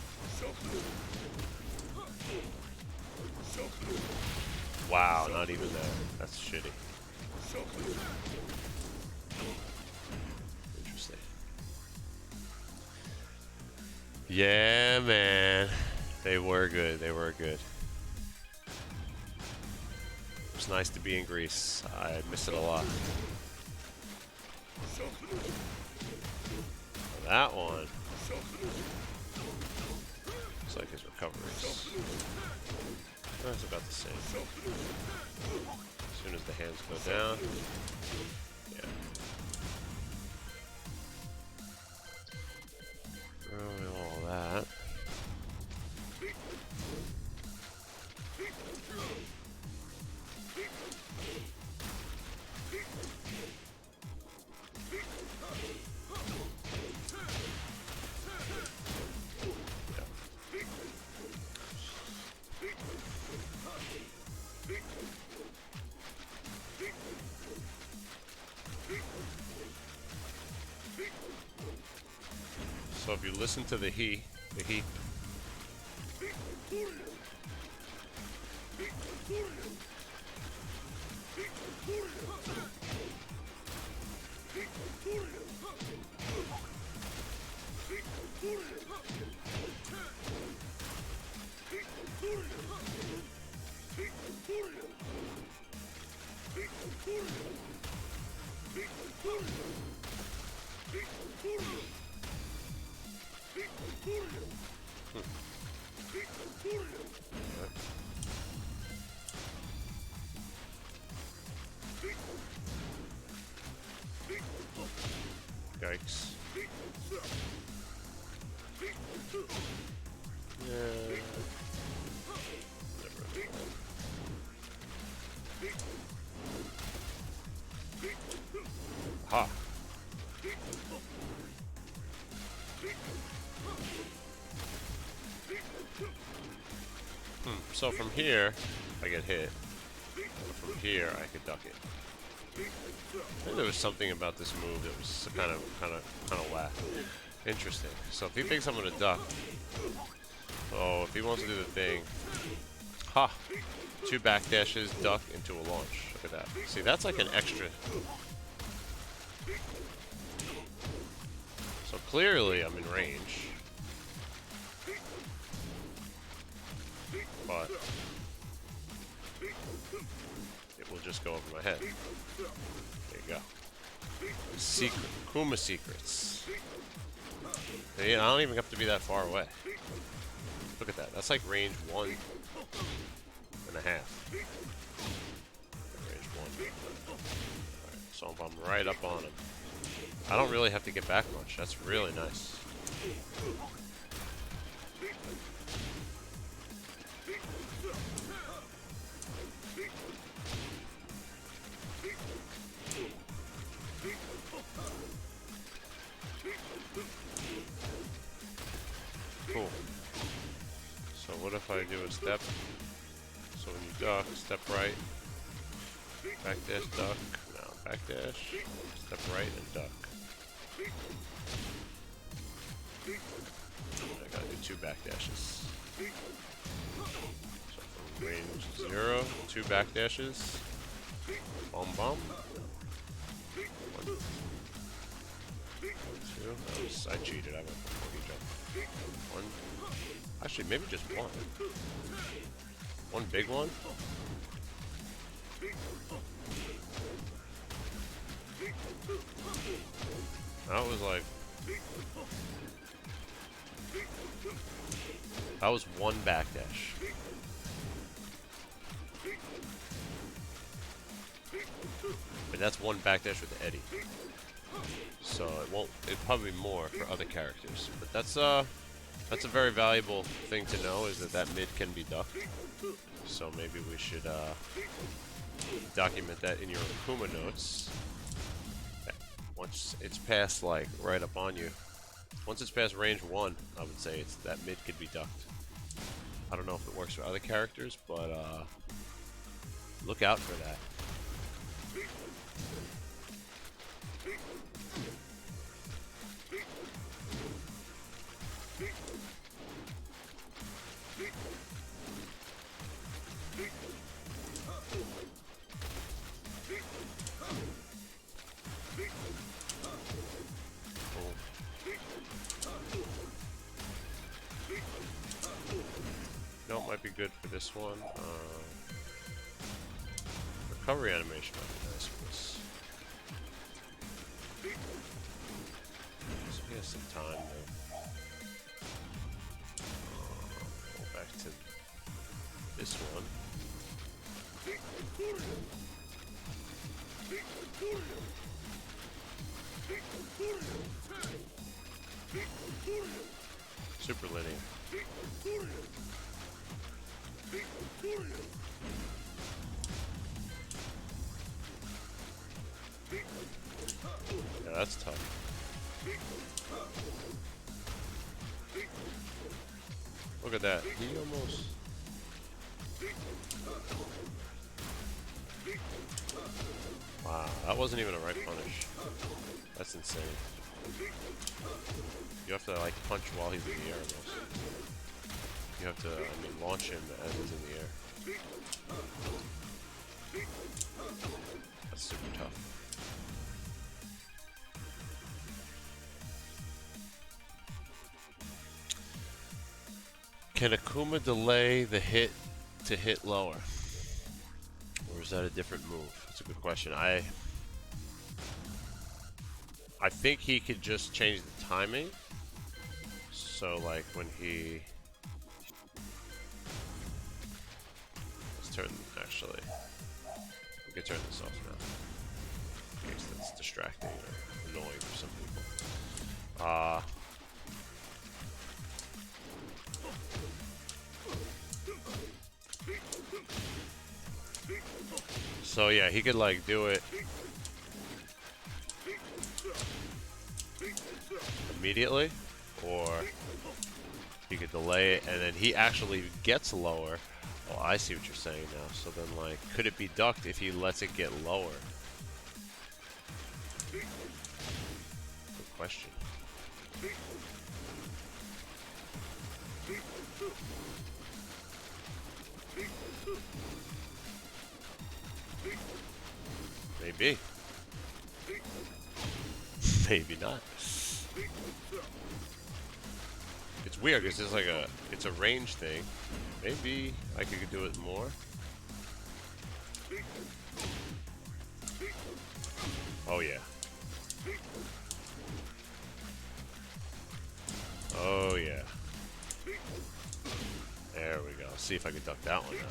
Wow, not even that. That's shitty. Yeah, man. They were good. They were good. It was nice to be in Greece. I miss it a lot. That one. Looks like his recoveries. That's about the same. As soon as the hands go down. Yeah. Throwing all that. So if you listen to the he, yikes. Yeah. Ha. So from here, I get hit. From here, I could duck it. I think there was something about this move that was kind of whack. Interesting. So if he thinks I'm gonna duck, oh, if he wants to do the thing, ha! 2 backdashes, duck into a launch. Look at that. See, that's like an extra. So clearly, I'm in range. But it will just go over my head. There you go. Secret. Akuma secrets. I don't even have to be that far away. Look at that. That's like range 1.5. Range 1. Alright, so I'm right up on him. I don't really have to get back much. That's really nice. Cool. So what if I do a step? So when you duck, step right, backdash, duck, now backdash, step right and duck. I gotta do 2 backdashes. So from range 0, 2 backdashes. Bomb bomb. 1, 2. I cheated. I went for 40 jump. 1. Actually, maybe just 1. 1 big one. That was like. That was 1 backdash. But that's 1 backdash with Eddy. So it won't. It'd probably be more for other characters. But that's a very valuable thing to know, is that mid can be ducked. So maybe we should document that in your Akuma notes. Once it's past, like, right up on you. Once it's past range 1, I would say it's that mid could be ducked. I don't know if it works for other characters, but look out for that. be good for this one. Recovery animation might be nice for this. So he has some time there. Go back to this one. Super linear. Yeah, that's tough. Look at that. He almost... Wow, that wasn't even a right punish. That's insane. You have to like punch while he's in the air almost. You have to, I mean, launch him as he's in the air. That's super tough. Can Akuma delay the hit to hit lower? Or is that a different move? That's a good question. I think he could just change the timing. So like when he... Let's turn, actually. We can turn this off now. In case that's distracting or annoying for some people. So yeah, he could like do it immediately, or he could delay it and then he actually gets lower. Oh, I see what you're saying now. So then like, could it be ducked if he lets it get lower? Good question. Maybe. Maybe not. It's weird because it's like it's a range thing. Maybe I could do it more. Oh yeah. Oh yeah. There we go. See if I can duck that one now.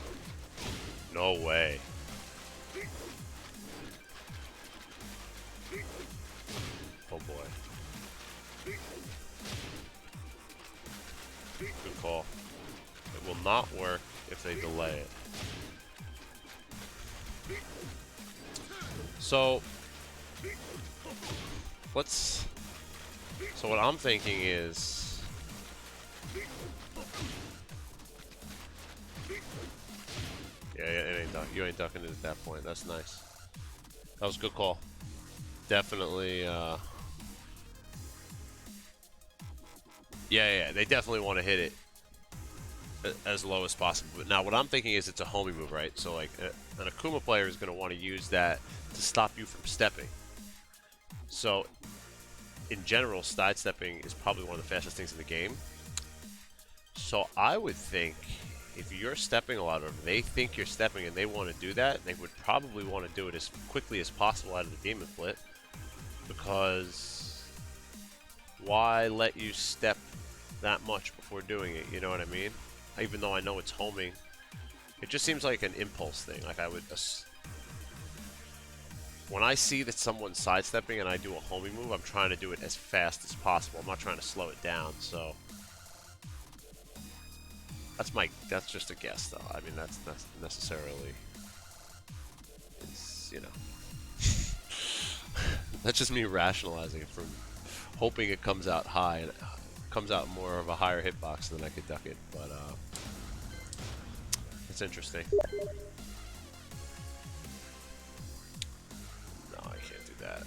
No way. Oh boy. Good call. It will not work if they delay it. So what I'm thinking is yeah, it ain't you ain't ducking it at that point. That's nice. That was a good call. Definitely yeah, they definitely want to hit it as low as possible. But now what I'm thinking is it's a homie move, right? So like an Akuma player is going to want to use that to stop you from stepping. So in general, sidestepping is probably one of the fastest things in the game. So I would think if you're stepping a lot, or they think you're stepping and they want to do that, they would probably want to do it as quickly as possible out of the Demon Flip. Because why let you step that much before doing it? You know what I mean? Even though I know it's homing, it just seems like an impulse thing. Like I would, when I see that someone's sidestepping and I do a homing move, I'm trying to do it as fast as possible. I'm not trying to slow it down. So that's just a guess, though. I mean, that's not necessarily, it's, you know, that's just me rationalizing it from hoping it comes out high and comes out more of a higher hitbox than I could duck it. But it's interesting. No, I can't do that.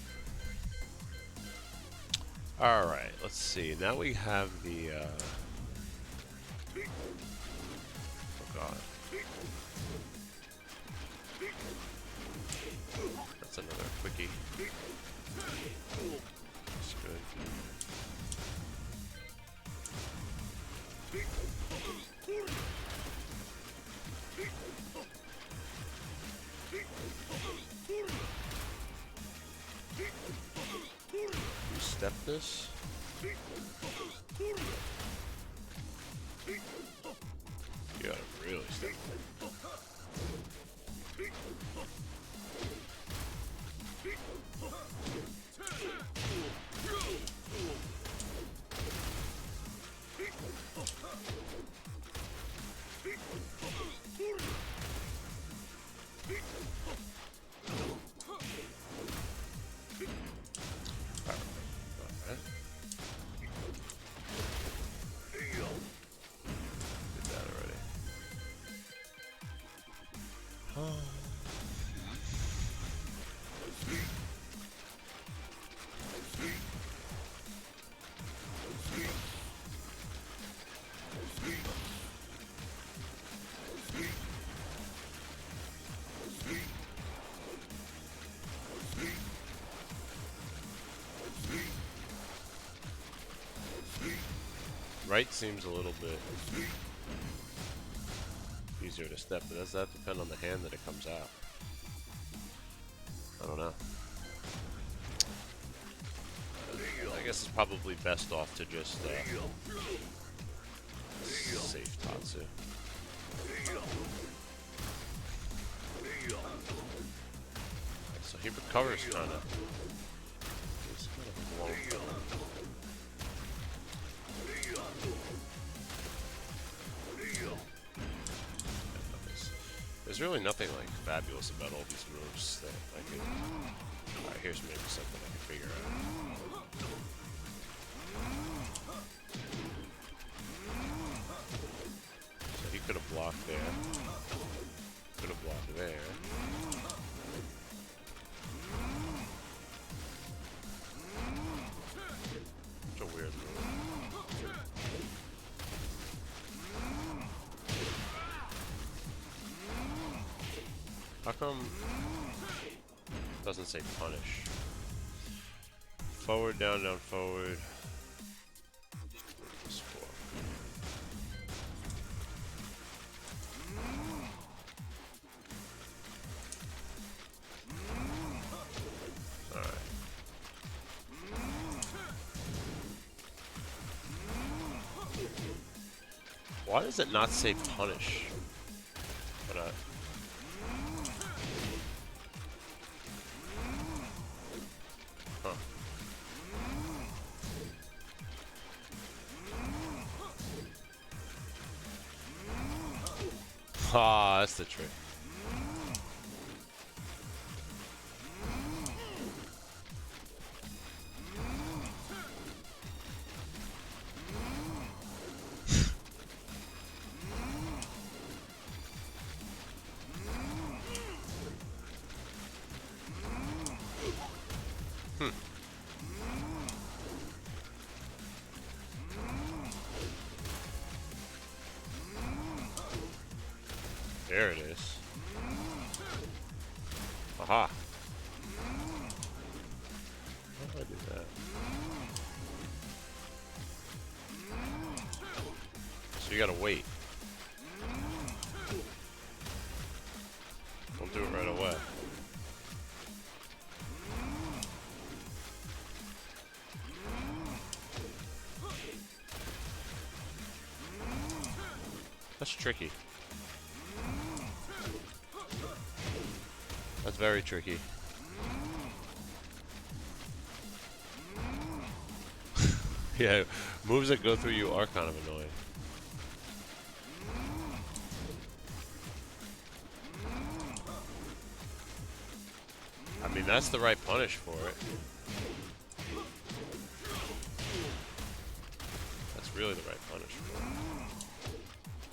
All right, let's see. Now we have the. Oh God. That's another quickie. That's good. step this. You gotta really step. Right seems a little bit easier to step, but does that depend on the hand that it comes out? I don't know. I guess it's probably best off to just save Tatsu. So he recovers kind of. He's kind of a long fella. There's really nothing like fabulous about all these moves that I can. Alright, here's maybe something I can figure out. So he could have blocked there. Could have blocked there. Such a weird move. How come it doesn't say punish? Forward, down, down, forward. Alright. Why does it not say punish? But ah, that's the trick. There it is. Aha. How do I do that? So you gotta wait. Don't do it right away. That's tricky. That's very tricky. Yeah, moves that go through you are kind of annoying. I mean, that's the right punish for it. That's really the right punish for it.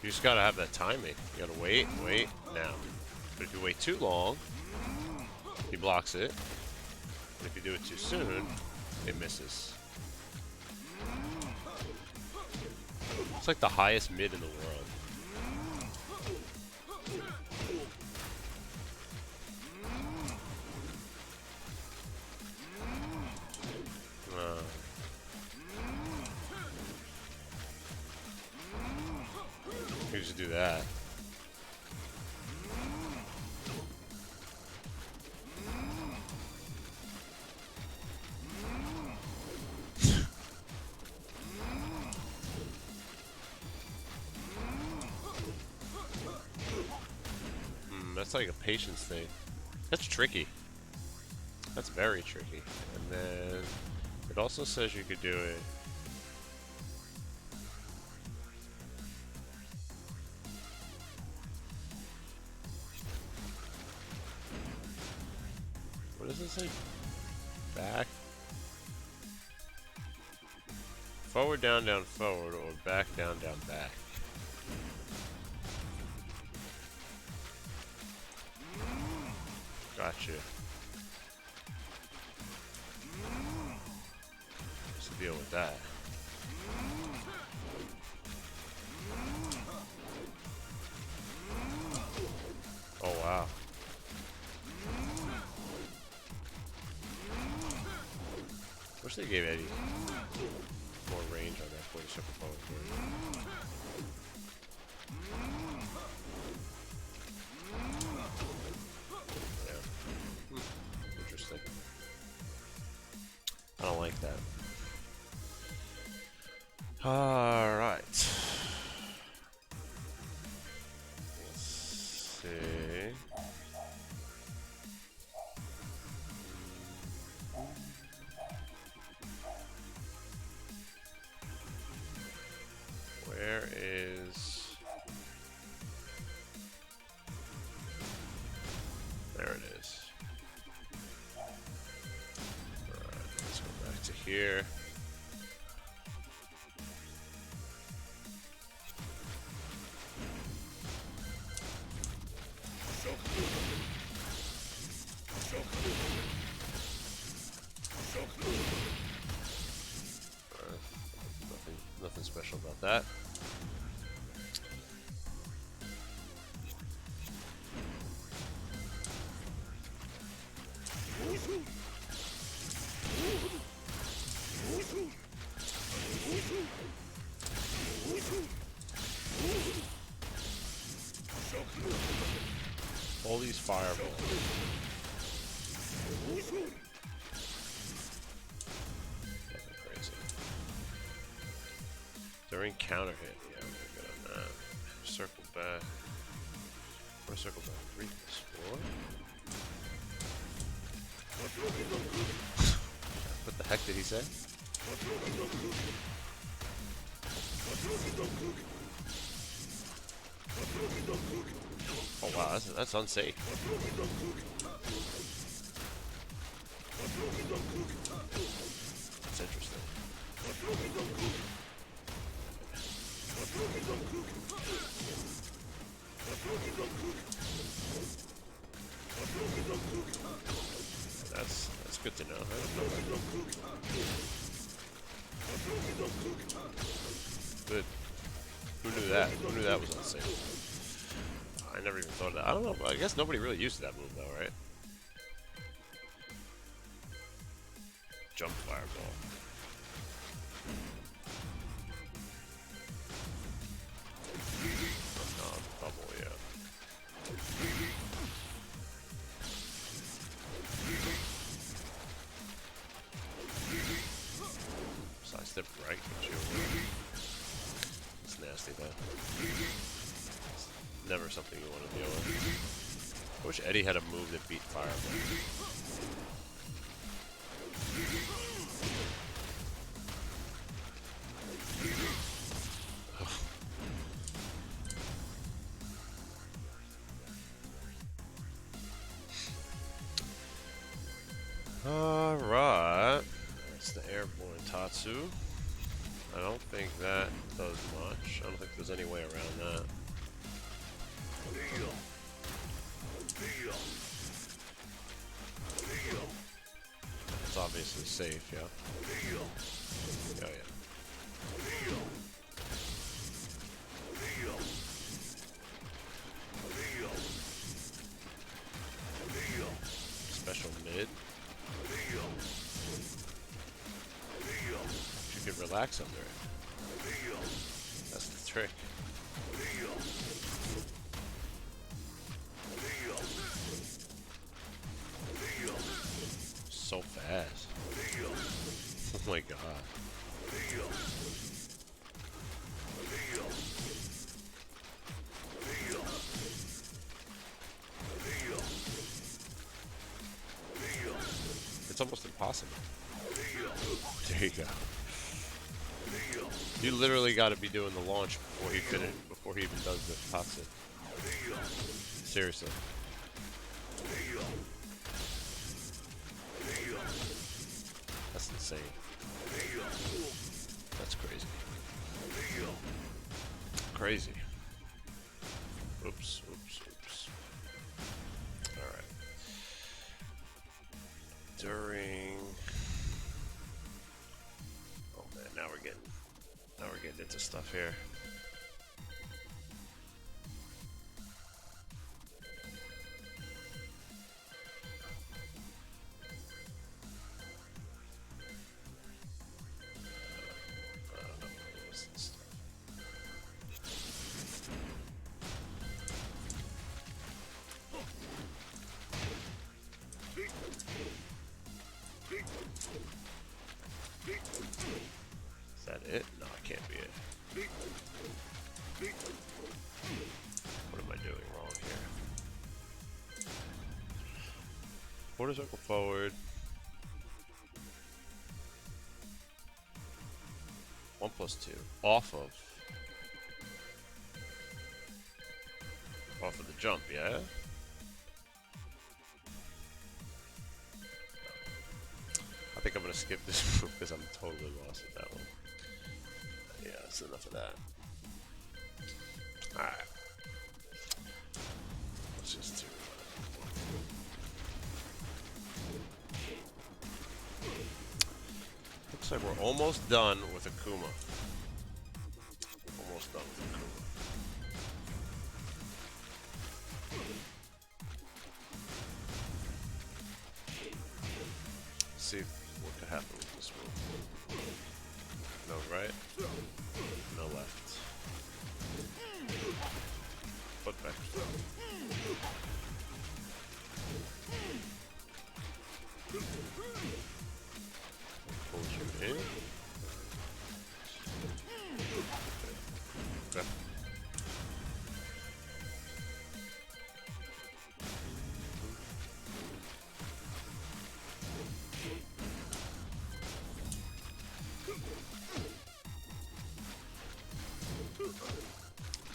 You just gotta have that timing. You gotta wait, wait, now. But if you wait too long, he blocks it. And if you do it too soon, it misses. It's like the highest mid in the world. You just do that. That's like a patience thing. That's tricky. That's very tricky. And then it also says you could do it. What does it say? Back? Forward, down, down, forward, or back, down, down, back. Gotcha. What's the deal with that? Oh wow. Wish they gave Eddie more range on that quarter circle forward throw. Yeah. Interesting. I don't like that. Alright. Let's see. Where is... There it is. Alright, let's go back to here. Nothing special about that. All these fireballs. Nothing crazy. During counter hit, yeah, I'm good on that. Circle back. Or circle back 3 plus 4. What the heck did he say? Oh wow, that's unsafe. That's interesting. That's good to know. Good. Who knew that? Who knew that was unsafe? I never even thought of that. I don't know. I guess nobody really used that move though, right? Jump fireball. Oh, bubble, yeah. Side step right, but you. It's nasty though. It's never something you want to deal with. I wish Eddie had a move that beat fireball. Alright, that's the airborne Tatsu. I don't think that does much. I don't think there's any way around that. It's obviously safe, yeah. Oh yeah. Special mid. You could relax under it. That's the trick. So fast. Oh my god. It's almost impossible. There you go. You literally got to be doing the launch before he even does the Tatsu. Seriously. That's insane. That's crazy. Crazy. Oops, oops, oops. Alright. During... Oh man, now we're getting into stuff here. Is that it? No, it can't be it. What am I doing wrong here? Quarter circle forward. 1 plus 2. Off of the jump, yeah? I think I'm gonna skip this move because I'm totally lost at that one. Yeah, that's enough of that. Alright. Let's just do looks like we're almost done with Akuma. Almost done with Akuma. Let's see what could happen with this move. No right, no left. Foot back. Pulls you in. Okay.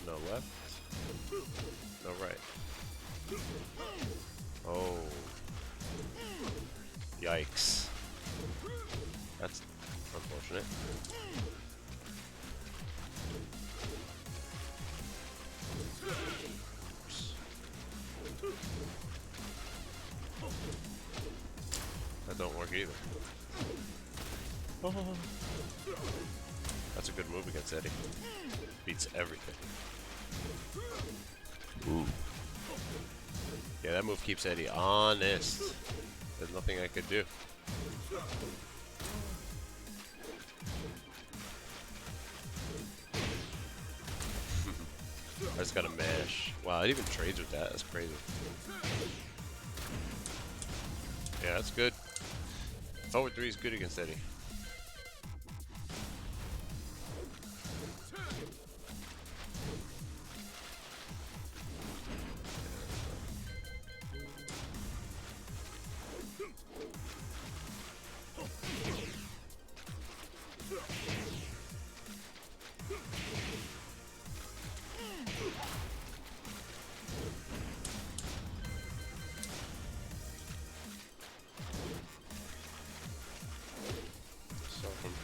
No left. No right. Oh. Yikes. That's unfortunate. Oops. That don't work either. Oh. That's a good move against Eddy. Beats everything. Ooh. Yeah, that move keeps Eddy honest. There's nothing I could do. I just gotta mash. Wow, it even trades with that. That's crazy. Yeah, that's good. Forward 3 is good against Eddy.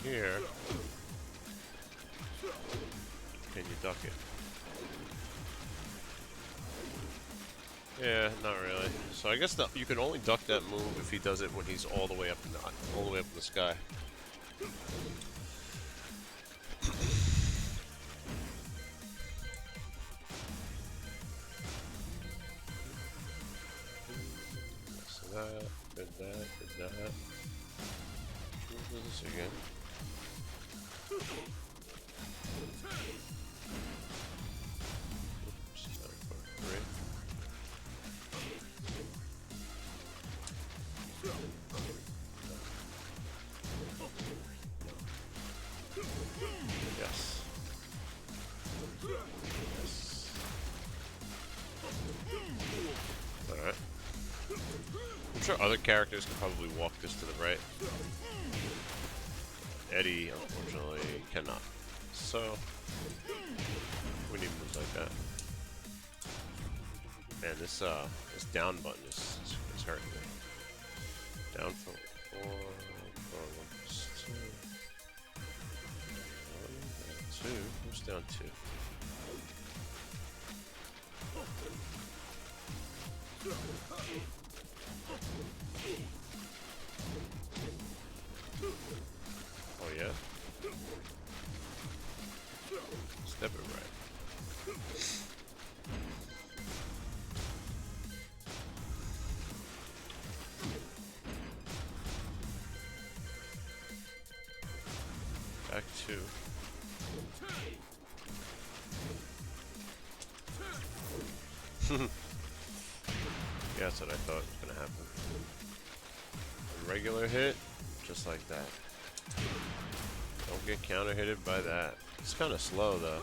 Here, can you duck it? Yeah, not really. So I guess you can only duck that move if he does it when he's all the way up in the sky. So that, did that, did that. Which move is this again? Oops, sorry for 3. Yes. Yes. Alright. sure other characters can probably walk this to the right. Eddy, unfortunately, cannot. So, we need moves like that. Man, this down button is hurting me. Down for 4, forward 2. 1, 2. Who's down 2? Oh yeah? Step it right. Back 2. Yeah, that's what I thought was gonna happen. A regular hit, just like that. Don't get counter hitted by that. It's kind of slow though.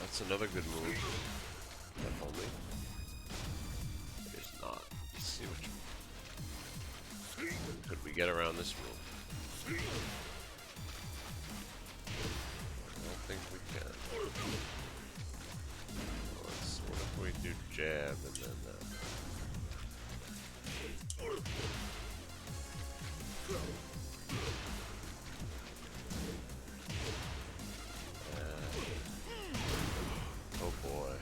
That's another good move. If only. It is not. Let's see what could we get around this move? I don't think we can. What if we do jab and then oh boy.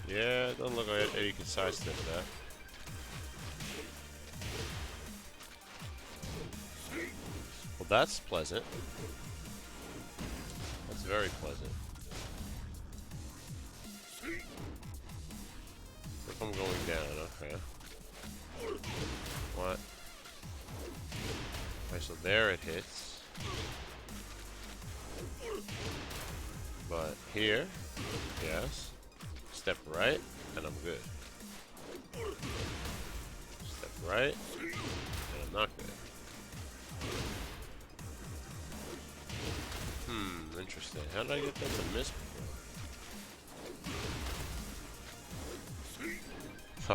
Yeah, it doesn't look like Eddy can sidestep that. Well, that's pleasant. That's very pleasant. If I'm going down, okay. What? Okay, so there it hits. But here, yes. Step right, and I'm good. Step right, and I'm not good. Interesting. How did I get that to miss before?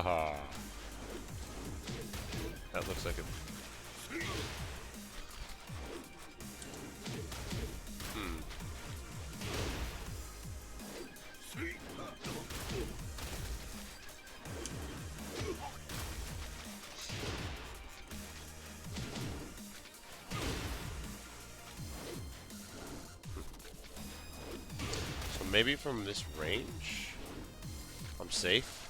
Haha. That looks like a... So maybe from this range, I'm safe.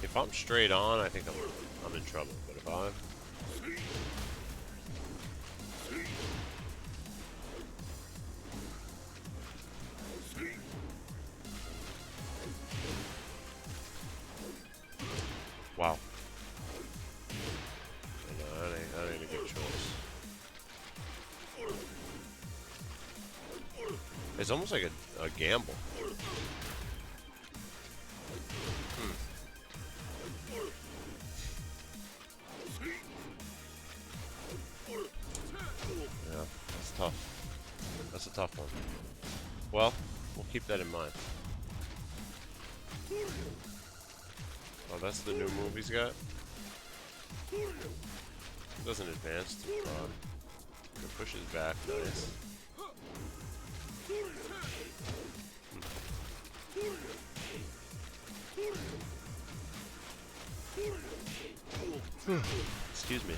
If I'm straight on, I think I'm in trouble. But if I'm... Wow. No, that ain't a good choice. It's almost like a gamble. Yeah, that's tough. That's a tough one. Well, we'll keep that in mind. Oh, that's the new move he's got? It doesn't advance too far. It pushes back, nice. Excuse me.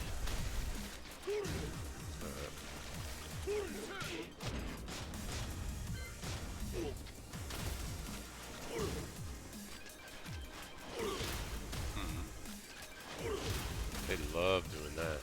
than that.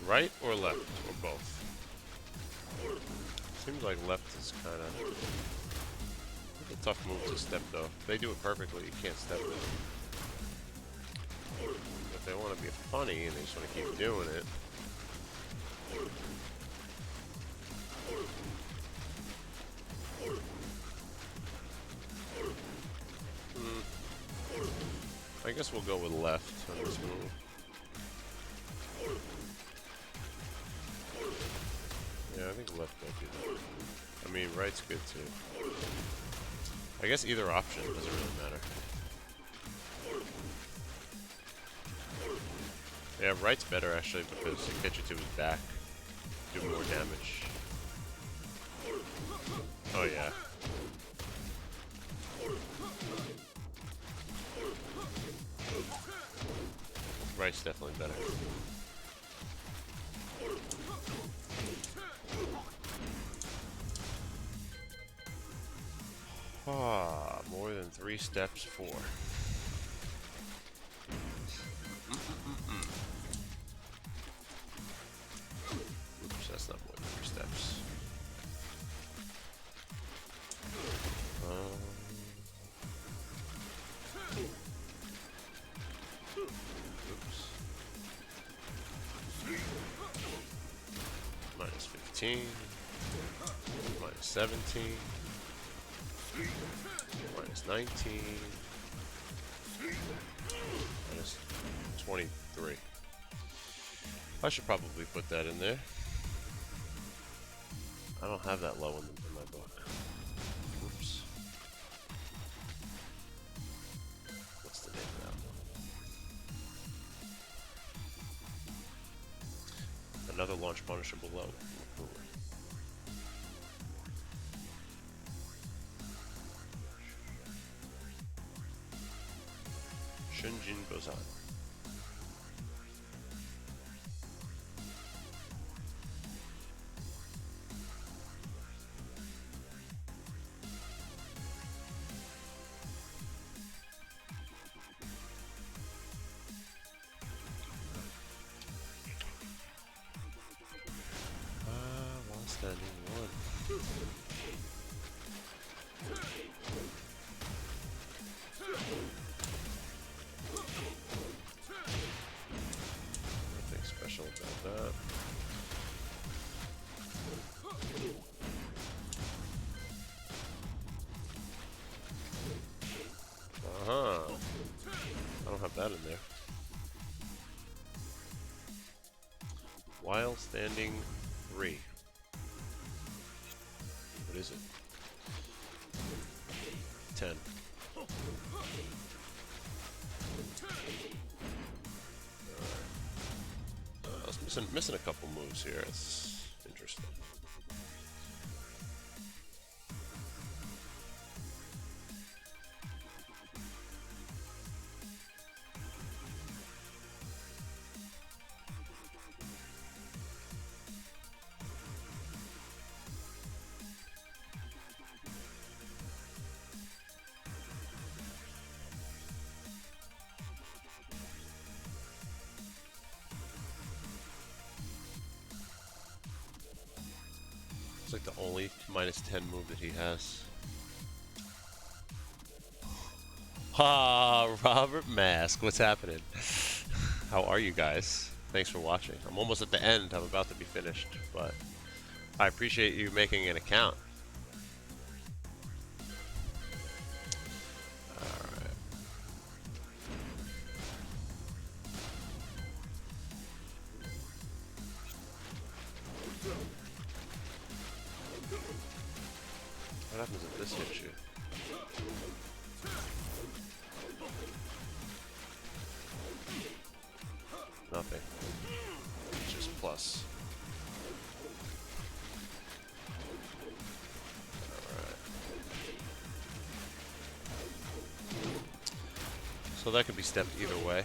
Right or left, or both? Seems like left is kind of a tough move to step, though. If they do it perfectly, you can't step it. If they want to be funny and they just want to keep doing it, I guess we'll go with left on this move. Yeah, I think left might do that. I mean, right's good too. I guess either option doesn't really matter. Yeah, right's better actually because it gets you to his back, do more damage. Oh yeah. Right's definitely better. Ah, more than 3 steps, 4. Oops, that's not more than 3 steps. Oops. Minus 15. Minus 17. Minus 19. Minus 23. I should probably put that in there. I don't have that low in my book. Oops. What's the name of that one? Another launch punisher below. Shunjin goes on. While standing one. Nothing special about that. I don't have that in there. While standing 3. What is it? 10. I was missing a couple moves here. It's interesting. It's like the only minus 10 move that he has. Ah, Robert Mask, what's happening? How are you guys? Thanks for watching. I'm almost at the end. I'm about to be finished, but I appreciate you making an account. What happens if this hits you? Nothing. It's just plus. So that could be stepped either way.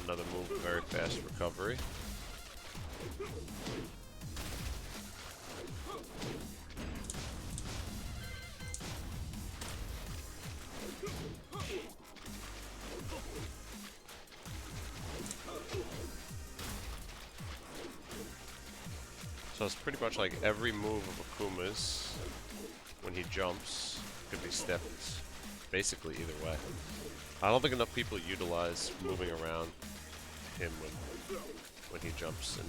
Another move, very fast recovery. So it's pretty much like every move of Akuma's, when he jumps, could be stepped basically either way. I don't think enough people utilize moving around him when he jumps in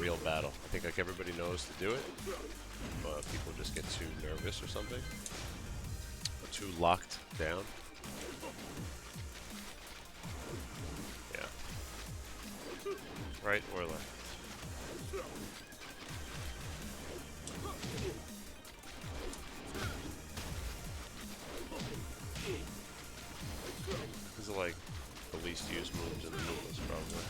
real battle. I think like everybody knows to do it, but people just get too nervous or something, or too locked down. Yeah. Right or left? These are like the least used moves in the moves, probably.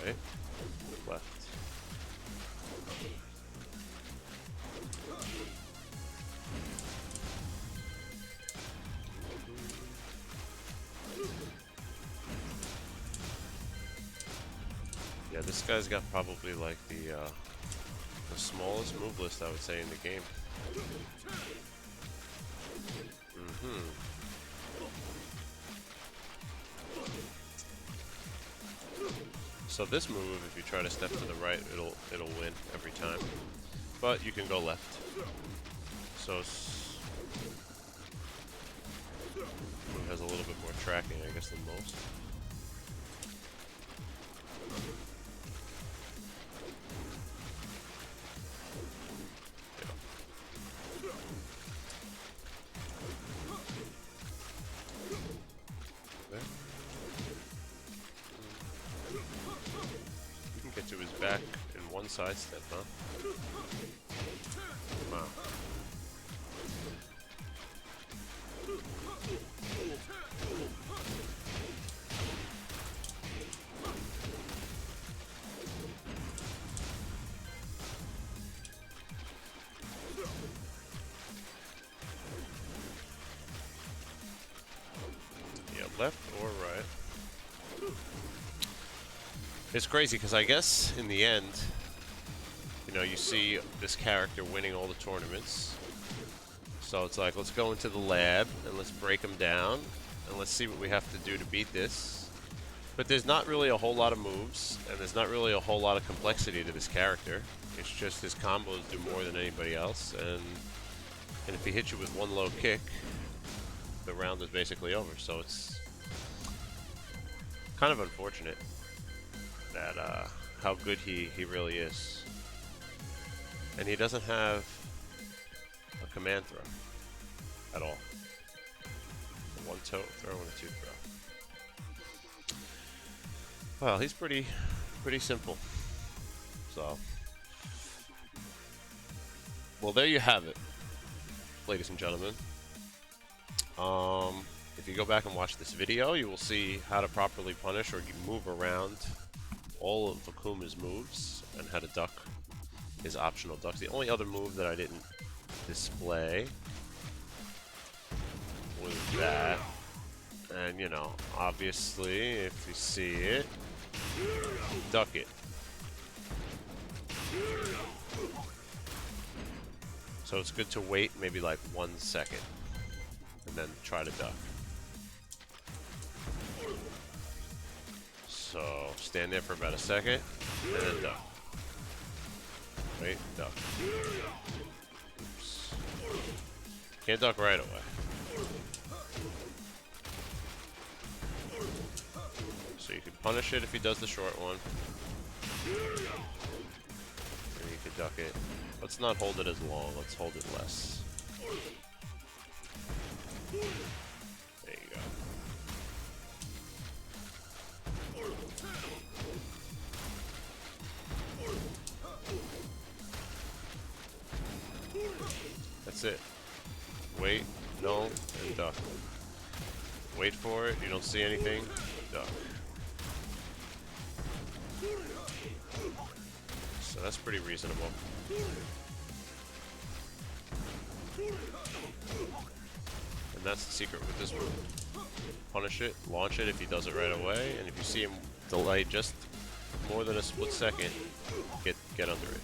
Right, left. Yeah, this guy's got probably like the smallest move list, I would say, in the game. So this move, if you try to step to the right, it'll win every time. But you can go left. So move has a little bit more tracking, I guess, than most. To his back in one side step, huh? Wow. Yeah, left or right. It's crazy because I guess in the end, you know, you see this character winning all the tournaments. So it's like, let's go into the lab and let's break him down and let's see what we have to do to beat this. But there's not really a whole lot of moves and there's not really a whole lot of complexity to this character. It's just his combos do more than anybody else, and if he hits you with one low kick, the round is basically over. So it's kind of unfortunate that how good he really is. And he doesn't have a command throw at all. A one toe throw and a two throw. Well, he's pretty simple. So, well, there you have it, ladies and gentlemen. If you go back and watch this video, you will see how to properly punish or move around all of Akuma's moves and how to duck his optional ducks. The only other move that I didn't display was that. And, you know, obviously, if you see it, duck it. So it's good to wait maybe like 1 second and then try to duck. So stand there for about a second and then duck. Wait, duck. Oops. Can't duck right away. So you can punish it if he does the short one. And you can duck it. Let's not hold it as long, let's hold it less. There you go. Wait, no, and duck. Wait for it, you don't see anything, duck. So that's pretty reasonable. And that's the secret with this move. Punish it, launch it if he does it right away, and if you see him delay just more than a split second, get under it.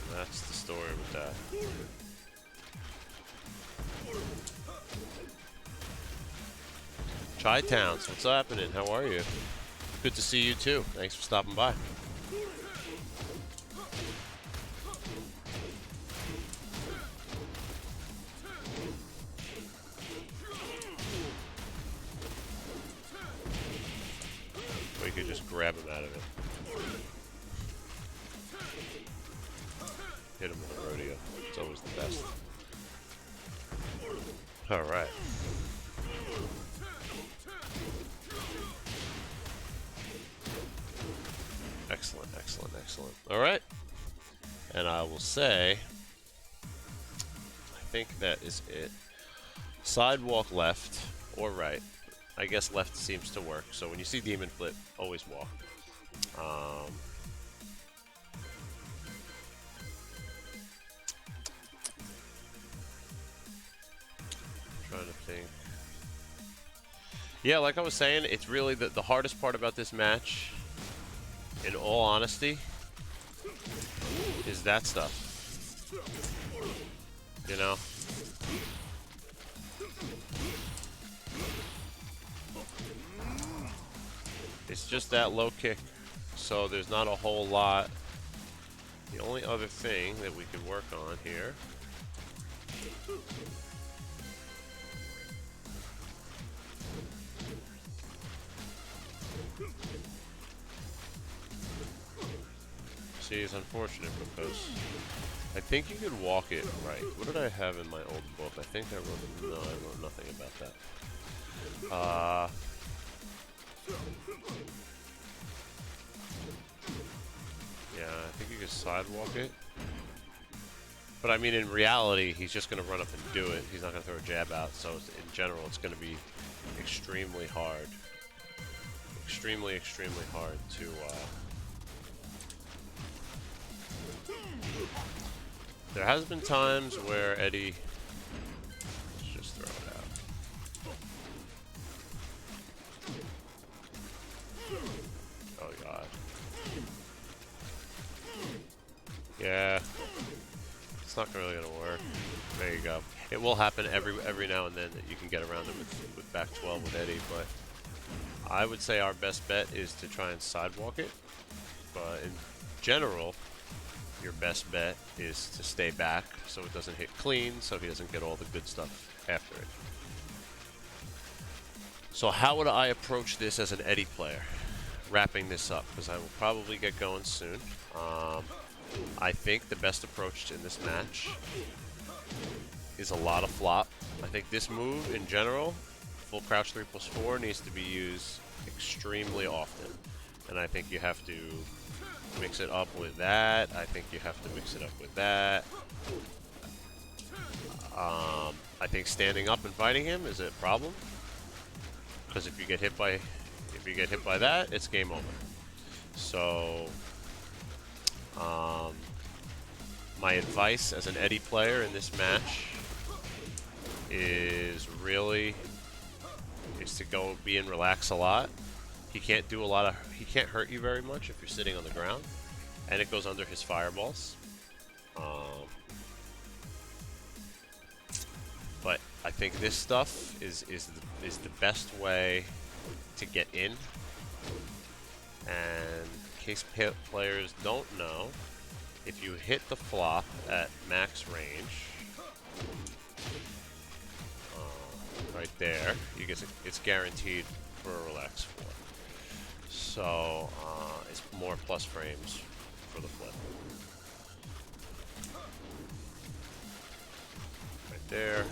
And that's the story with that. Chi-Towns, what's happening? How are you? Good to see you too. Thanks for stopping by. Or you could just grab him out of it. Hit him with a rodeo. It's always the best. Alright. Excellent, excellent, excellent. Alright. And I will say, I think that is it. Sidewalk left or right. I guess left seems to work. So when you see Demon Flip, always walk. Trying to think. Yeah, like I was saying, it's really the hardest part about this match, in all honesty, is that stuff. You know? It's just that low kick, so there's not a whole lot. The only other thing that we could work on here is unfortunate because I think you could walk it right. What did I have in my old book? I think I wrote, no, I wrote nothing about that. Yeah, I think you could sidewalk it. But I mean, in reality, he's just going to run up and do it. He's not going to throw a jab out. So in general, it's going to be extremely hard. Extremely, extremely hard to... There has been times where Eddy, let's just throw it out. Oh god. Yeah, it's not really gonna work. There you go. It will happen every now and then that you can get around it with back 12 with Eddy, but I would say our best bet is to try and sidewalk it. But in general, your best bet is to stay back so it doesn't hit clean, so he doesn't get all the good stuff after it. So how would I approach this as an Eddy player? Wrapping this up, because I will probably get going soon. I think the best approach in this match is a lot of flop. I think this move in general, full crouch 3+4, needs to be used extremely often. And I think you have to mix it up with that. I think you have to mix it up with that. I think standing up and fighting him is a problem, because if you get hit by that, it's game over. So my advice as an Eddy player in this match is to go be and relax a lot. He can't do a lot of, he can't hurt you very much if you're sitting on the ground, and it goes under his fireballs. But I think this stuff is the best way to get in. And in case players don't know, if you hit the flop at max range, right there, you get it's guaranteed for a relax flip. So it's more plus frames for the flip. Right there,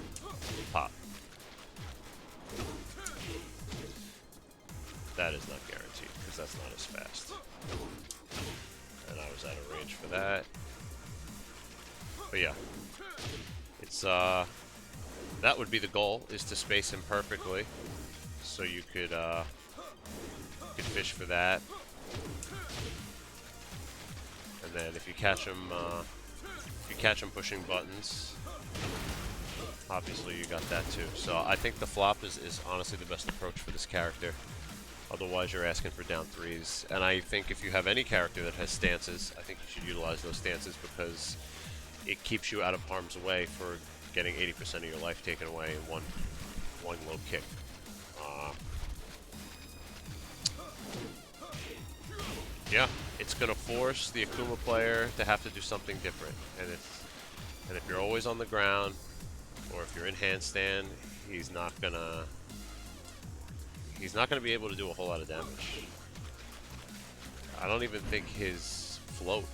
pop. That is not guaranteed, because that's not as fast. And I was out of range for that. But yeah, it's that would be the goal, is to space him perfectly, so you could fish for that. And then if you catch him pushing buttons, obviously you got that too. So I think the flop is honestly the best approach for this character. Otherwise you're asking for down threes. And I think if you have any character that has stances, I think you should utilize those stances, because it keeps you out of harm's way for getting 80% of your life taken away in one low kick. Yeah, it's gonna force the Akuma player to have to do something different. And if you're always on the ground, or if you're in handstand, he's not gonna be able to do a whole lot of damage. I don't even think his float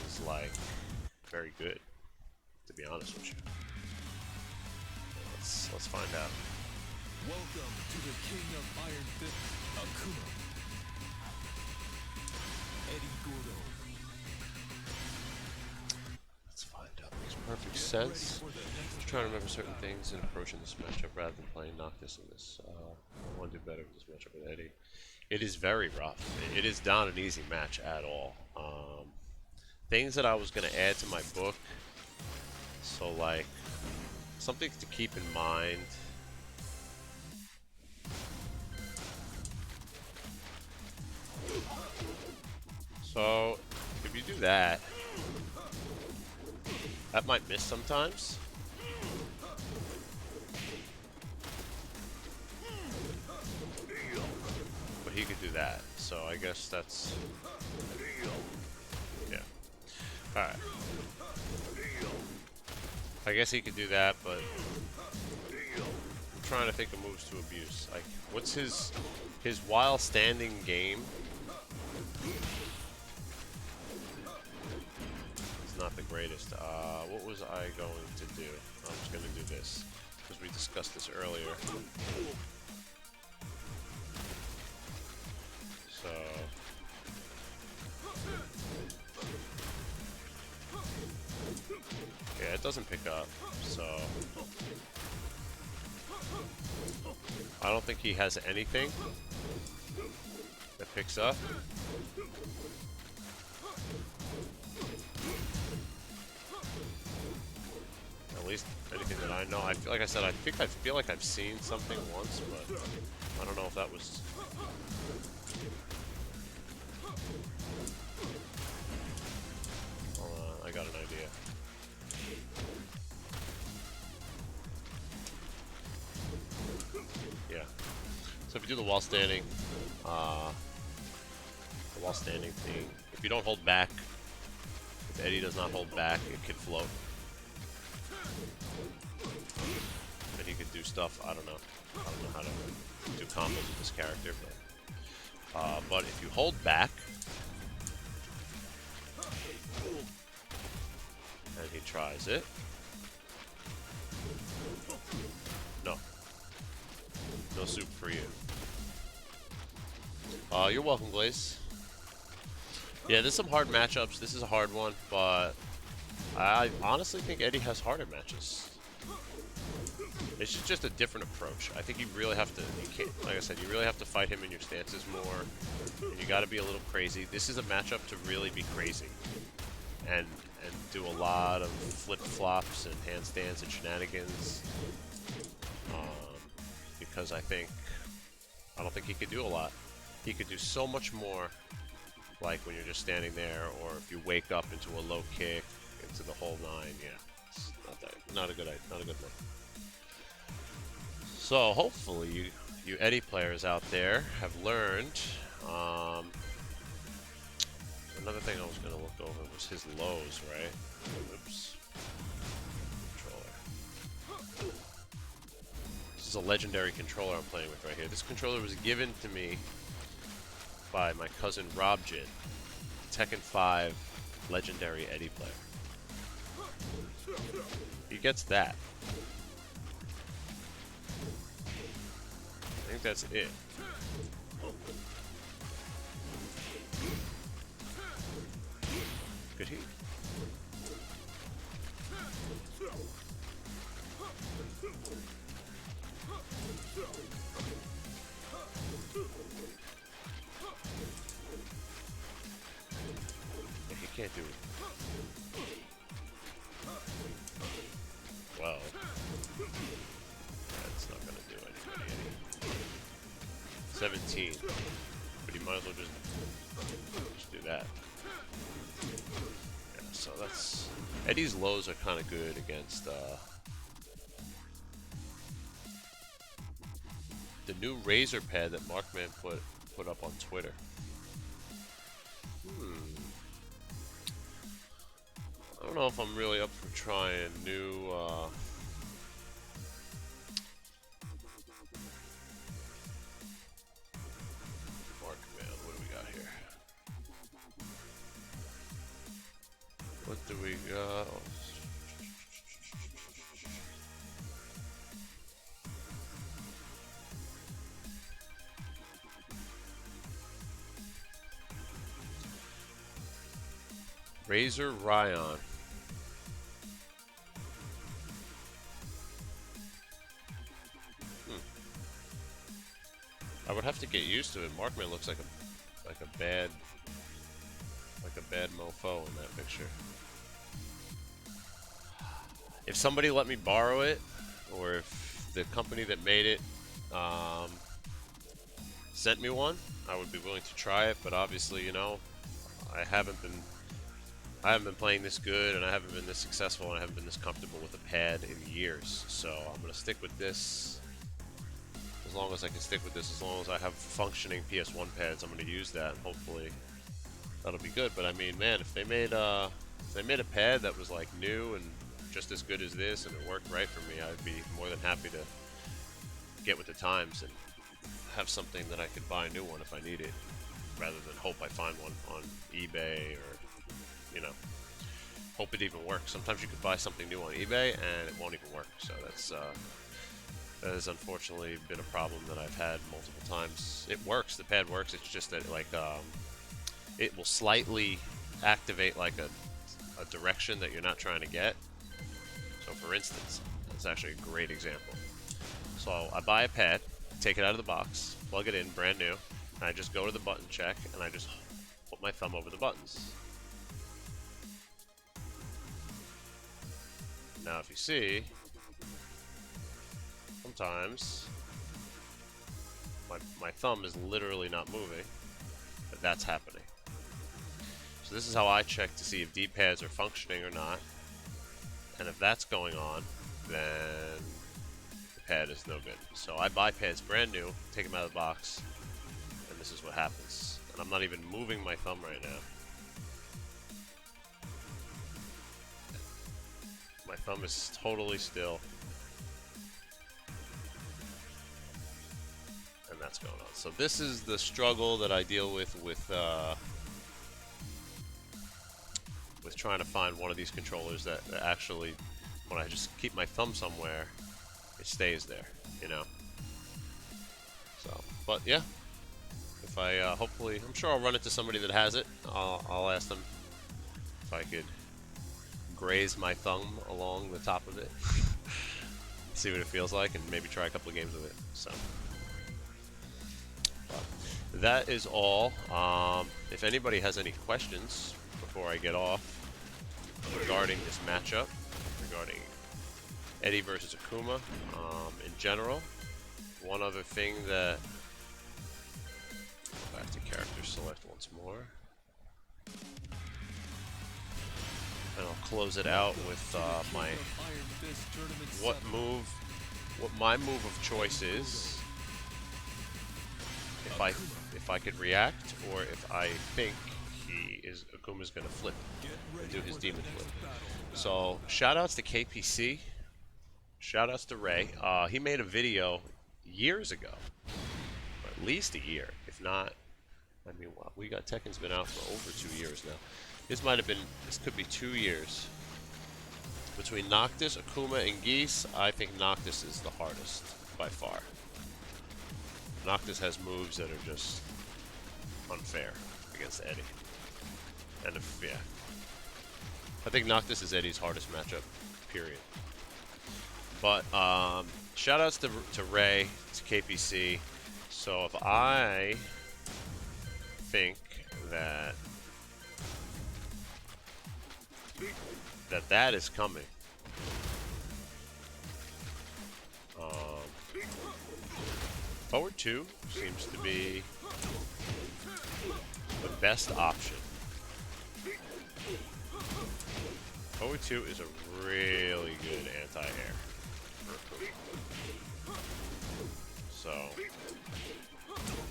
is like very good, to be honest with you. Let's find out. Welcome to the King of Iron Fist, Akuma. Eddy Gordo. Let's find out. Makes perfect sense. Just trying to remember certain things in approaching this matchup rather than playing Noctis in this. I want to do better with this matchup with Eddy. It is very rough. It is not an easy match at all. Things that I was going to add to my book. So like, something to keep in mind. So, if you do that, that might miss sometimes. But he could do that, so I guess that's... yeah. Alright. I guess he could do that, but... I'm trying to think of moves to abuse. Like, what's his while standing game? Not the greatest. What was I going to do? I was going to do this, because we discussed this earlier. So... yeah, it doesn't pick up, so... I don't think he has anything that picks up. At least anything that I know. Like I said, I feel like I've seen something once, but I don't know if that was... I got an idea. Yeah. So if you do the wall standing thing, if you don't hold back, if Eddy does not hold back, it can float. And he could do stuff, I don't know how to do combos with this character, but if you hold back, and he tries it, no soup for you. You're welcome, Glaze. Yeah, there's some hard matchups. This is a hard one, but I honestly think Eddy has harder matches. It's just a different approach. I think you really have to, like I said, you really have to fight him in your stances more. And you got to be a little crazy. This is a matchup to really be crazy. And do a lot of flip-flops and handstands and shenanigans. Because I don't think he could do a lot. He could do so much more, like when you're just standing there, or if you wake up into a low kick, into the whole nine. Yeah, it's not a good thing. So hopefully you Eddy players out there have learned. Another thing I was going to look over was his lows, right? Oops. Controller. This is a legendary controller I'm playing with right here. This controller was given to me by my cousin Robjin, Tekken 5 legendary Eddy player. He gets that. I think that's it. can't do well. That's not gonna do anybody any. 17. But he might as well just do that. Yeah, so that's... Eddy's lows are kind of good against the new Razor pad that Markman put up on Twitter. I don't know if I'm really up for trying new Markman. What do we got here? What do we got? Oh. Razor Ryan. I would have to get used to it. Markman looks like a bad mofo in that picture. If somebody let me borrow it, or if the company that made it sent me one, I would be willing to try it. But obviously, you know, I haven't been playing this good, and I haven't been this successful, and I haven't been this comfortable with a pad in years. So I'm gonna stick with this. As long as I can stick with this, as long as I have functioning PS1 pads, I'm going to use that, and hopefully that'll be good. But I mean, man, if they made a pad that was like new and just as good as this, and it worked right for me, I'd be more than happy to get with the times and have something that I could buy a new one if I need it, rather than hope I find one on eBay or, you know, hope it even works. Sometimes you could buy something new on eBay and it won't even work. So that has unfortunately been a problem that I've had multiple times. It works, the pad works, it's just that like it will slightly activate like a direction that you're not trying to get. So for instance, that's actually a great example. So I buy a pad, take it out of the box, plug it in, brand new, and I just go to the button check and I just put my thumb over the buttons. Now if you see, sometimes my thumb is literally not moving, but that's happening. So this is how I check to see if D-pads are functioning or not. And if that's going on, then the pad is no good. So I buy pads brand new, take them out of the box, and this is what happens. And I'm not even moving my thumb right now. My thumb is totally still. And that's going on. So this is the struggle that I deal with trying to find one of these controllers that actually, when I just keep my thumb somewhere, it stays there, you know. So, but yeah, if I hopefully, I'm sure I'll run into somebody that has it. I'll ask them if I could graze my thumb along the top of it, see what it feels like, and maybe try a couple of games with it. So. That is all. If anybody has any questions before I get off regarding this matchup, regarding Eddy versus Akuma, in general, one other thing that, back to character select once more, and I'll close it out with what my move of choice is. If I could react, or if I think Akuma's gonna flip and do his demon flip. So shoutouts to KPC, shoutouts to Ray. He made a video years ago, or at least a year, if not. I mean, wow, we got Tekken's been out for over 2 years now. This could be 2 years. Between Noctis, Akuma, and Geese, I think Noctis is the hardest by far. Noctis has moves that are just unfair against Eddy. And yeah. I think Noctis is Eddy's hardest matchup, period. But shoutouts to Ray, to KPC. So if I think that that is coming. Forward 2 seems to be the best option. Forward 2 is a really good anti-air for Akuma. So,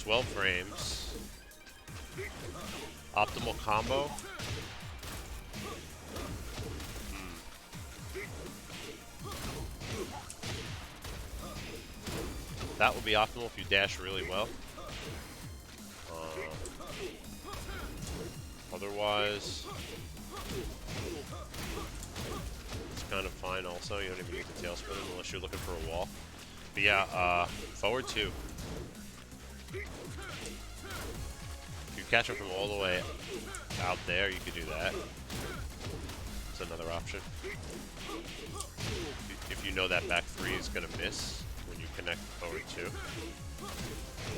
12 frames. Optimal combo. That would be optimal if you dash really well. Otherwise, it's kind of fine also. You don't even need the tail spin unless you're looking for a wall. But yeah, forward 2. If you catch him from all the way out there, you could do that. It's another option. If you know that back 3 is going to miss when you connect forward 2.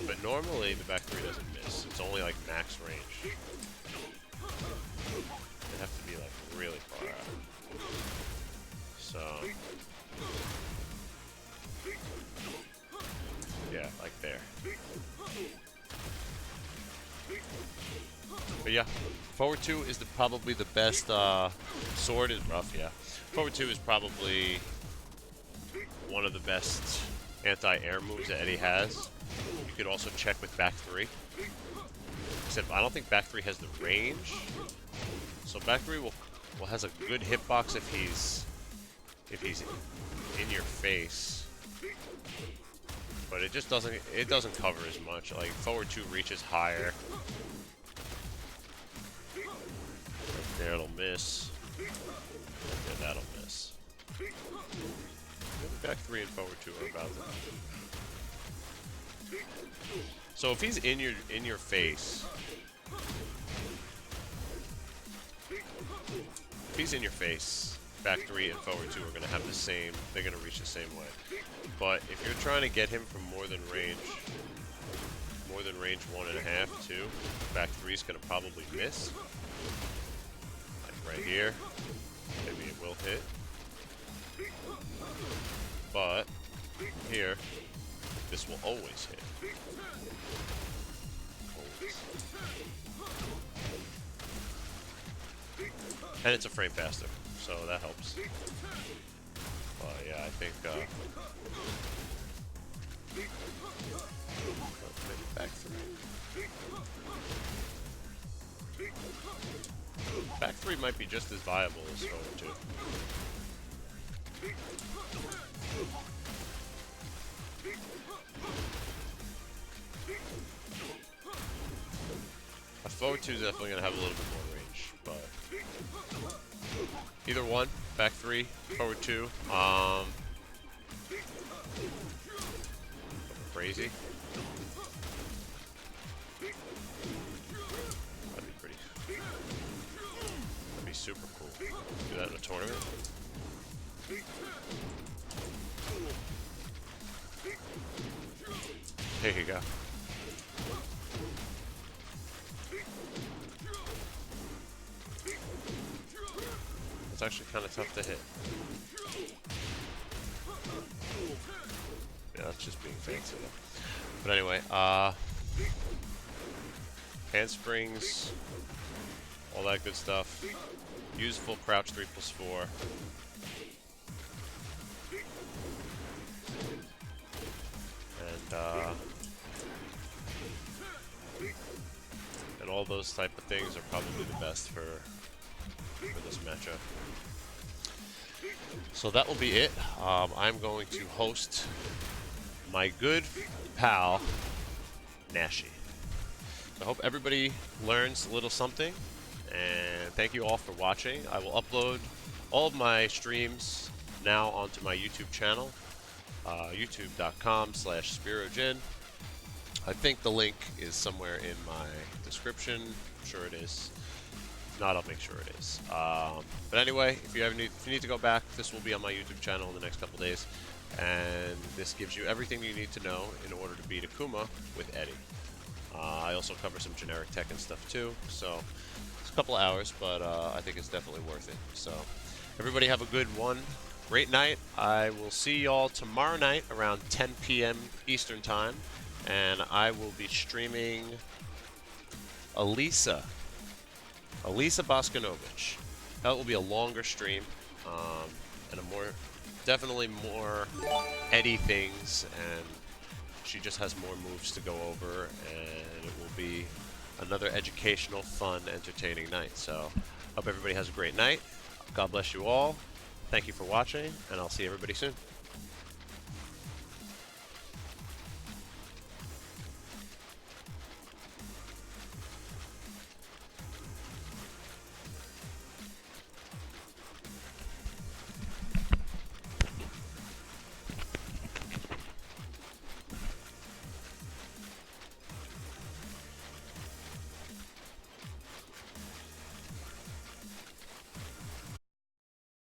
But normally the back 3 doesn't miss. It's only like max range. They have to be like really far out. So yeah, like there. But yeah, forward 2 is probably the best. Sword is rough, yeah. Forward 2 is probably one of the best anti-air moves that Eddy has. You could also check with back 3. Except I don't think back 3 has the range. So back 3 will has a good hitbox if he's in your face. But it just doesn't cover as much. Like forward 2 reaches higher. Right there it'll miss. Right there that'll miss. Back 3 and forward 2 are about that. So if he's in your face, back 3 and forward 2 are going to have the same, they're going to reach the same way. But if you're trying to get him from more than range 1.5, 2, back 3 is going to probably miss. Like right here, maybe it will hit. But here, this will always hit. Always. And it's a frame faster, so that helps. Yeah, I think maybe back 3. Back 3 might be just as viable as forward 2. A forward 2 is definitely going to have a little bit more range, but either one, back 3, forward 2, crazy. That'd be super cool. Do that in a tournament. There you go. It's actually kind of tough to hit. Yeah, that's just being fancy though. But anyway, handsprings, all that good stuff. Use full crouch 3+4. And all those type of things are probably the best for this matchup. So that will be it. I'm going to host my good pal, Nashi. I hope everybody learns a little something, and thank you all for watching. I will upload all of my streams now onto my YouTube channel, youtube.com/SperoGin. I think the link is somewhere in my description. I'm sure it is. If not, I'll make sure it is. But anyway, if you need to go back, this will be on my YouTube channel in the next couple days. And this gives you everything you need to know in order to beat Akuma with Eddy. I also cover some generic Tekken stuff too. So there's a couple of hours, but I think it's definitely worth it. So, everybody have a good one. Great night. I will see y'all tomorrow night around 10 p.m. Eastern Time, and I will be streaming Elisa Boskanovich. That will be a longer stream, and definitely more Eddy things, and she just has more moves to go over, and it will be another educational, fun, entertaining night. So, hope everybody has a great night. God bless you all. Thank you for watching, and I'll see everybody soon.